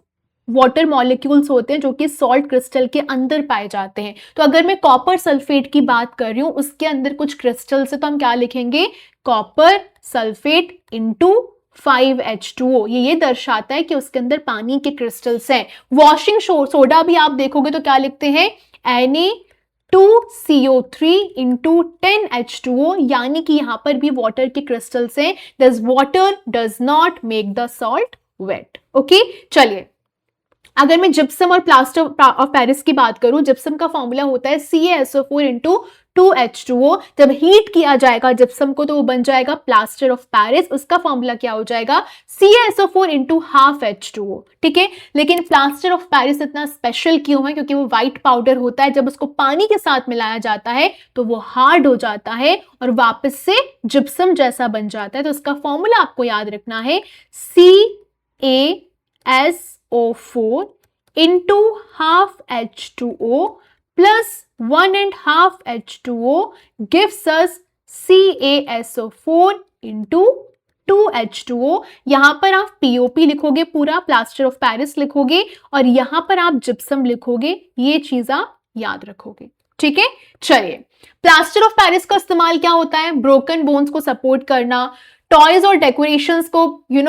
water molecules होते हैं जो कि सॉल्ट क्रिस्टल के अंदर पाए जाते हैं। तो अगर मैं कॉपर सल्फेट की बात कर रही हूं, उसके अंदर कुछ क्रिस्टल्स है, तो हम क्या लिखेंगे, कॉपर सल्फेट इंटू 5H2O। ये दर्शाता है कि उसके अंदर पानी के क्रिस्टल्स हैं। वॉशिंग सोडा भी आप देखोगे तो क्या लिखते हैं, Na2CO3 इंटू 10H2O, यानी कि यहां पर भी वाटर के क्रिस्टल्स हैं। This water does not make the salt wet. Okay, चलिए अगर मैं जिप्सम और प्लास्टर ऑफ पेरिस की बात करूं, जिप्सम का फॉर्मूला होता है CaSO4 इंटू 2H2O। जब हीट किया जाएगा जिप्सम को तो वो बन जाएगा प्लास्टर ऑफ पेरिस, उसका फॉर्मूला क्या हो जाएगा, CaSO4 इंटू हाफ H2O, ठीक है। लेकिन प्लास्टर ऑफ पेरिस इतना स्पेशल क्यों है, क्योंकि वो व्हाइट पाउडर होता है, जब उसको पानी के साथ मिलाया जाता है तो वो हार्ड हो जाता है और वापस से जिप्सम जैसा बन जाता है। तो उसका फॉर्मूला आपको याद रखना है, CaSO4 into half H2O plus 1.5 H2O gives us CaSO4 into 2H2O। यहां पर आप POP लिखोगे, पूरा प्लास्टर ऑफ पेरिस लिखोगे, और यहां पर आप जिप्सम लिखोगे। ये चीज आप याद रखोगे, ठीक है। चलिए, प्लास्टर ऑफ पेरिस का इस्तेमाल क्या होता है, ब्रोकन बोन्स को सपोर्ट करना, टॉयज और डेकोरेशंस को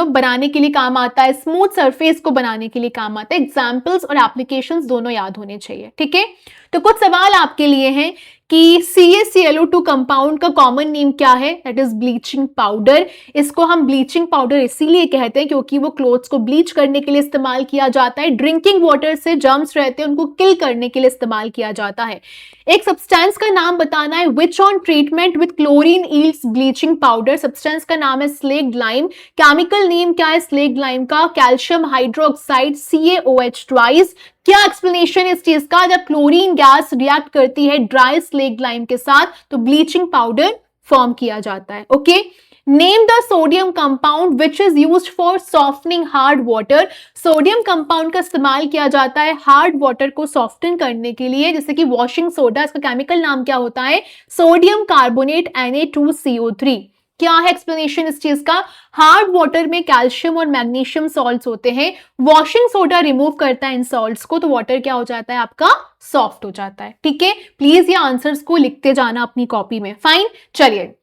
बनाने के लिए काम आता है, स्मूथ सरफेस को बनाने के लिए काम आता है। एग्जाम्पल्स और एप्लीकेशंस दोनों याद होने चाहिए, ठीक है। तो कुछ सवाल आपके लिए हैं कि CaClO2 कंपाउंड का कॉमन नेम क्या है, दैट इज ब्लीचिंग पाउडर। इसको हम ब्लीचिंग पाउडर इसीलिए कहते हैं क्योंकि वो क्लोथ्स को ब्लीच करने के लिए इस्तेमाल किया जाता है। ड्रिंकिंग वाटर से जर्म्स रहते हैं, उनको किल करने के लिए इस्तेमाल किया जाता है। एक सब्सटेंस का नाम बताना है, which on treatment with chlorine yields bleaching powder. Substance का नाम है स्लेग्ड लाइम। केमिकल नेम क्या है स्लेग्ड लाइम का, कैल्शियम हाइड्रोक्साइड CaOH ट्वाइस। क्या एक्सप्लेनेशन इस चीज का, जब क्लोरीन गैस रिएक्ट करती है ड्राई स्लेग्ड लाइम के साथ तो ब्लीचिंग पाउडर फॉर्म किया जाता है। Okay, name the sodium compound which is used for softening hard water. Sodium compound का इस्तेमाल किया जाता है हार्ड वाटर को सॉफ्टन करने के लिए, जैसे कि वॉशिंग सोडा, इसका केमिकल नाम क्या होता है, सोडियम कार्बोनेट Na2CO3। क्या है एक्सप्लेनेशन इस चीज का, हार्ड वाटर में कैल्शियम और मैग्नीशियम सॉल्ट्स होते हैं, वॉशिंग सोडा रिमूव करता है इन सॉल्ट्स को, तो वाटर क्या हो जाता है आपका, सॉफ्ट हो जाता है, ठीक है। प्लीज ये आंसर्स को लिखते जाना अपनी कॉपी में, फाइन। चलिए,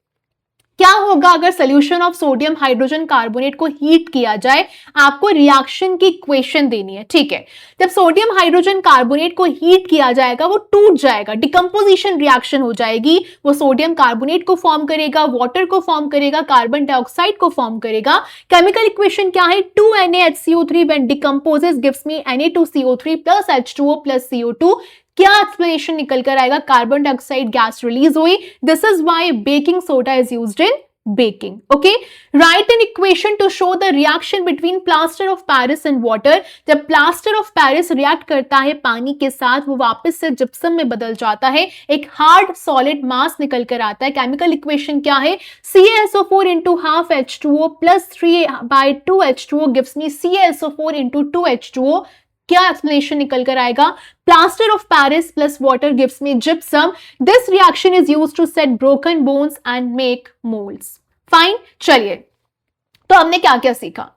क्या होगा अगर solution of sodium hydrogen carbonate को हीट किया जाए, आपको रिएक्शन की इक्वेशन देनी है, ठीक है। जब सोडियम हाइड्रोजन कार्बोनेट को हीट किया जाएगा वो टूट जाएगा, डिकम्पोजिशन रिएक्शन हो जाएगी, वो सोडियम कार्बोनेट को फॉर्म करेगा, वाटर को फॉर्म करेगा, कार्बन डाइऑक्साइड को फॉर्म करेगा। केमिकल इक्वेशन क्या है, 2NaHCO3 when decomposes gives me Na2CO3 plus H2O plus CO2। क्या एक्सप्लेनेशन निकल कर आएगा, कार्बन डाइऑक्साइड गैस रिलीज हुई। This is why baking soda is used in baking. Okay, right an equation two show the reaction between plaster of Paris and water. जब plaster of Paris react करता है पानी के साथ, वो वापस से जिप्सम में बदल जाता है, एक हार्ड सॉलिड मास निकल कर आता है। केमिकल इक्वेशन क्या है, CaSO4 into half H2O plus 3/2H2O gives me CaSO4 into 2H2O। क्या एक्सप्लेनेशन निकल कर आएगा, plaster of Paris plus water gives me gypsum. This reaction is used to set broken bones and make moulds. Fine. चलिए, तो हमने क्या क्या सीखा,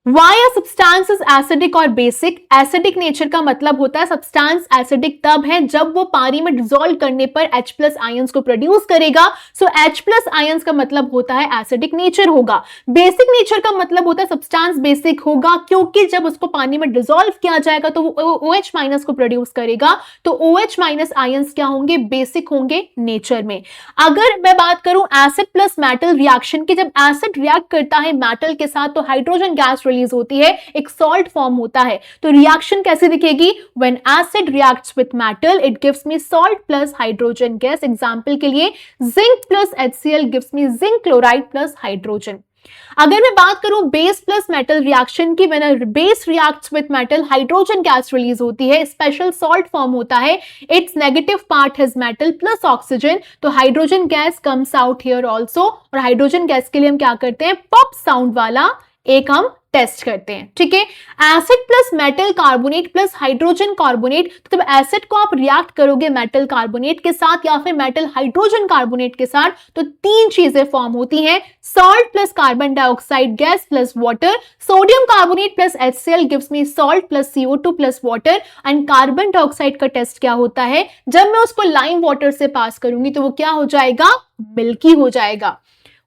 Why a substance is acidic और बेसिक? एसिडिक नेचर का मतलब होता है सब्सटेंस एसिडिक तब है जब वो पानी में डिसॉल्व करने पर H प्लस आयंस को प्रोड्यूस करेगा। सो H प्लस आयंस का मतलब होता है एसिडिक नेचर होगा। बेसिक नेचर का मतलब होता है सब्सटेंस बेसिक होगा क्योंकि जब उसको पानी में डिसॉल्व किया जाएगा तो वो OH माइनस को प्रोड्यूस करेगा। तो OH माइनस आयंस क्या होंगे? बेसिक होंगे नेचर में। अगर मैं बात करूं एसिड प्लस मेटल रिएक्शन की, जब एसिड रिएक्ट करता है मेटल के साथ तो हाइड्रोजन गैस रिलीज होती है, एक सॉल्ट फॉर्म होता है। तो रिएक्शन कैसे दिखेगी? When acid reacts with metal it gives me salt plus hydrogen gas. Example के लिए zinc plus HCl gives me zinc chloride plus hydrogen. अगर मैं बात करूं बेस प्लस मेटल रिएक्शन की, when a base reacts with metal hydrogen gas release होती है, special salt form होता है, its negative part has metal plus oxygen, तो hydrogen gas comes out here also. और हाइड्रोजन गैस के लिए हम क्या करते हैं? पॉप साउंड वाला एक हम टेस्ट करते हैं, ठीक है। Acid plus metal carbonate plus hydrogen carbonate, तो जब एसिड को आप रिएक्ट करोगे मेटल कार्बोनेट के साथ या फिर मेटल हाइड्रोजन कार्बोनेट के साथ तो तीन चीजें फॉर्म होती हैं, salt plus carbon dioxide gas plus water. Sodium carbonate plus HCl gives me salt plus CO2 plus water. And carbon dioxide का टेस्ट क्या होता है? जब मैं उसको लाइम वाटर से पास करूंगी तो वो क्या हो जाएगा? मिल्की हो जाएगा।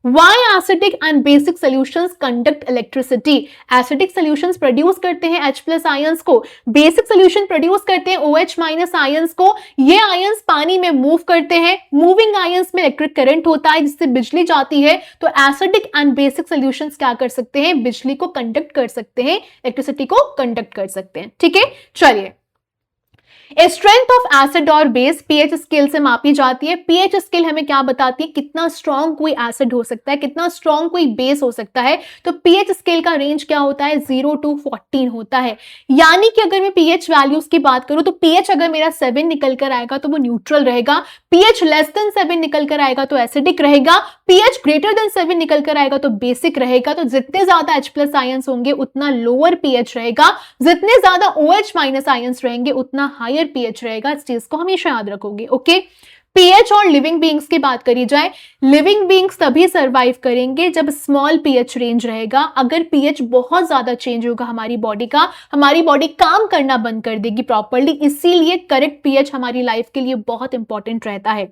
Why acidic and basic solutions conduct electricity? Acidic solutions produce करते हैं H plus ions को, basic solution produce करते हैं OH minus ions को। ये ions पानी में move करते हैं, moving ions में electric current होता है जिससे बिजली जाती है। तो acidic and basic solutions क्या कर सकते हैं? बिजली को conduct कर सकते हैं, electricity को conduct कर सकते हैं, ठीक है। चलिए, स्ट्रेंथ ऑफ एसिड और बेस पीएच स्केल से मापी जाती है। पीएच स्केल हमें क्या बताती है? कितना स्ट्रॉन्ग कोई एसिड हो सकता है, कितना स्ट्रॉन्ग कोई बेस हो सकता है। तो पीएच स्केल का रेंज क्या होता है? 0 to 14 होता है। यानी कि अगर मैं पीएच वैल्यूज की बात करूं तो पीएच अगर मेरा 7 निकल कर आएगा तो वो न्यूट्रल रहेगा, पीएच लेस देन 7 निकल कर आएगा तो एसिडिक रहेगा, पीएच ग्रेटर देन 7 निकल कर आएगा तो बेसिक रहेगा। तो जितने ज्यादा H प्लस आयंस होंगे उतना लोअर पीएच रहेगा, जितने ज्यादा OH माइनस आयंस रहेंगे उतना हायर पीएच रहेगा। इस चीज को हमेशा याद रखोगे, ओके। पीएच और लिविंग बीइंग्स की बात करी जाए, लिविंग बीइंग्स तभी सरवाइव करेंगे जब स्मॉल पीएच रेंज रहेगा। अगर पीएच बहुत ज्यादा चेंज होगा हमारी बॉडी का, हमारी बॉडी काम करना बंद कर देगी प्रॉपर्ली। इसीलिए करेक्ट पीएच हमारी लाइफ के लिए बहुत इंपॉर्टेंट रहता है।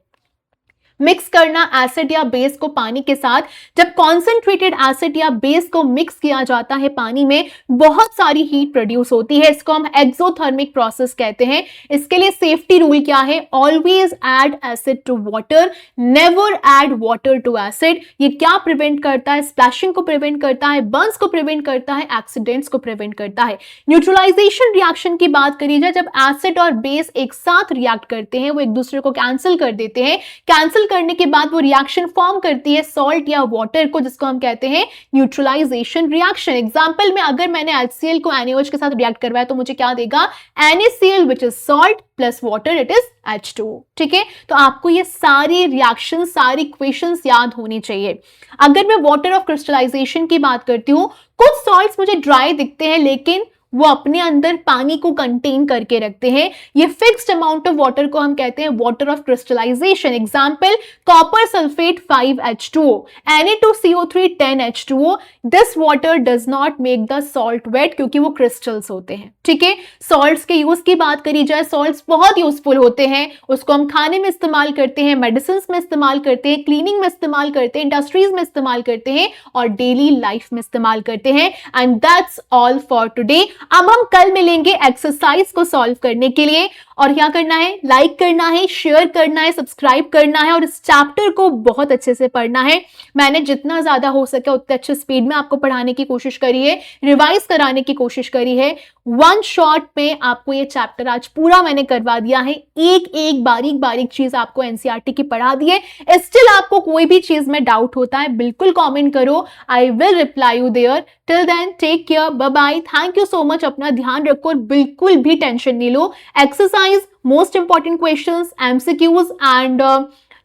मिक्स करना एसिड या बेस को पानी के साथ, जब कॉन्सेंट्रेटेड एसिड या बेस को मिक्स किया जाता है पानी में बहुत सारी हीट प्रोड्यूस होती है, इसको हम एक्सोथर्मिक प्रोसेस कहते हैं। इसके लिए सेफ्टी रूल क्या है? Always add acid to water, never add water to acid. ये क्या प्रिवेंट करता है? स्प्लैशिंग को प्रिवेंट करता है, बर्न्स को प्रिवेंट करता है, एक्सीडेंट्स को प्रिवेंट करता है। न्यूट्रलाइजेशन रिएक्शन की बात करी जाए, जब एसिड और बेस एक साथ रिएक्ट करते हैं वो एक दूसरे को कैंसिल कर देते हैं, कैंसिल करने के बाद वो रिएक्शन फॉर्म करती है सॉल्ट या वाटर को, जिसको हम कहते हैं न्यूट्रलाइजेशन रिएक्शन। एग्जांपल में अगर मैंने HCl को NaOH के साथ रिएक्ट करवाया तो मुझे क्या देगा? NaCl which is salt plus water it is H2O, ठीक है। तो आपको ये सारी रिएक्शन, सारी इक्वेशंस याद होनी चाहिए। अगर मैं वाटर ऑफ क्रिस्टलाइजेशन की बात करती हूँ, कुछ सॉल्ट्स मुझे ड्राई दिखते हैं लेकिन वो अपने अंदर पानी को कंटेन करके रखते हैं। ये फिक्स्ड अमाउंट ऑफ वाटर को हम कहते हैं water of crystallization. Example copper sulphate 5H2O, Na2CO3 10H2O। This water does not make the salt wet क्योंकि वो क्रिस्टल्स होते हैं, ठीक है। सॉल्ट्स के यूज की बात करी जाए, सॉल्ट्स बहुत यूजफुल होते हैं, उसको हम खाने में इस्तेमाल करते हैं, मेडिसिन में इस्तेमाल करते हैं, क्लीनिंग में इस्तेमाल करते हैं, इंडस्ट्रीज में इस्तेमाल करते हैं और डेली लाइफ में इस्तेमाल करते हैं। And that's all for today. अब हम कल मिलेंगे एक्सरसाइज को सॉल्व करने के लिए। और क्या करना है? लाइक करना है, शेयर करना है, सब्सक्राइब करना है और इस चैप्टर को बहुत अच्छे से पढ़ना है। मैंने जितना ज्यादा हो सके उतने अच्छे स्पीड में आपको पढ़ाने की कोशिश करी है, रिवाइज कराने की कोशिश करी है। वन शॉट में आपको ये चैप्टर आज पूरा मैंने करवा दिया है, एक एक बारीक बारीक चीज आपको एनसीईआरटी की पढ़ा दी है। स्टिल आपको कोई भी चीज में डाउट होता है बिल्कुल कमेंट करो, I will reply you there. Till then take care, bye bye, thank you so much. अपना ध्यान रखो और बिल्कुल भी टेंशन नहीं लो। Exercise, most important questions, MCQs and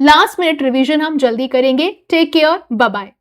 last minute revision हम जल्दी करेंगे। Take care, bye bye.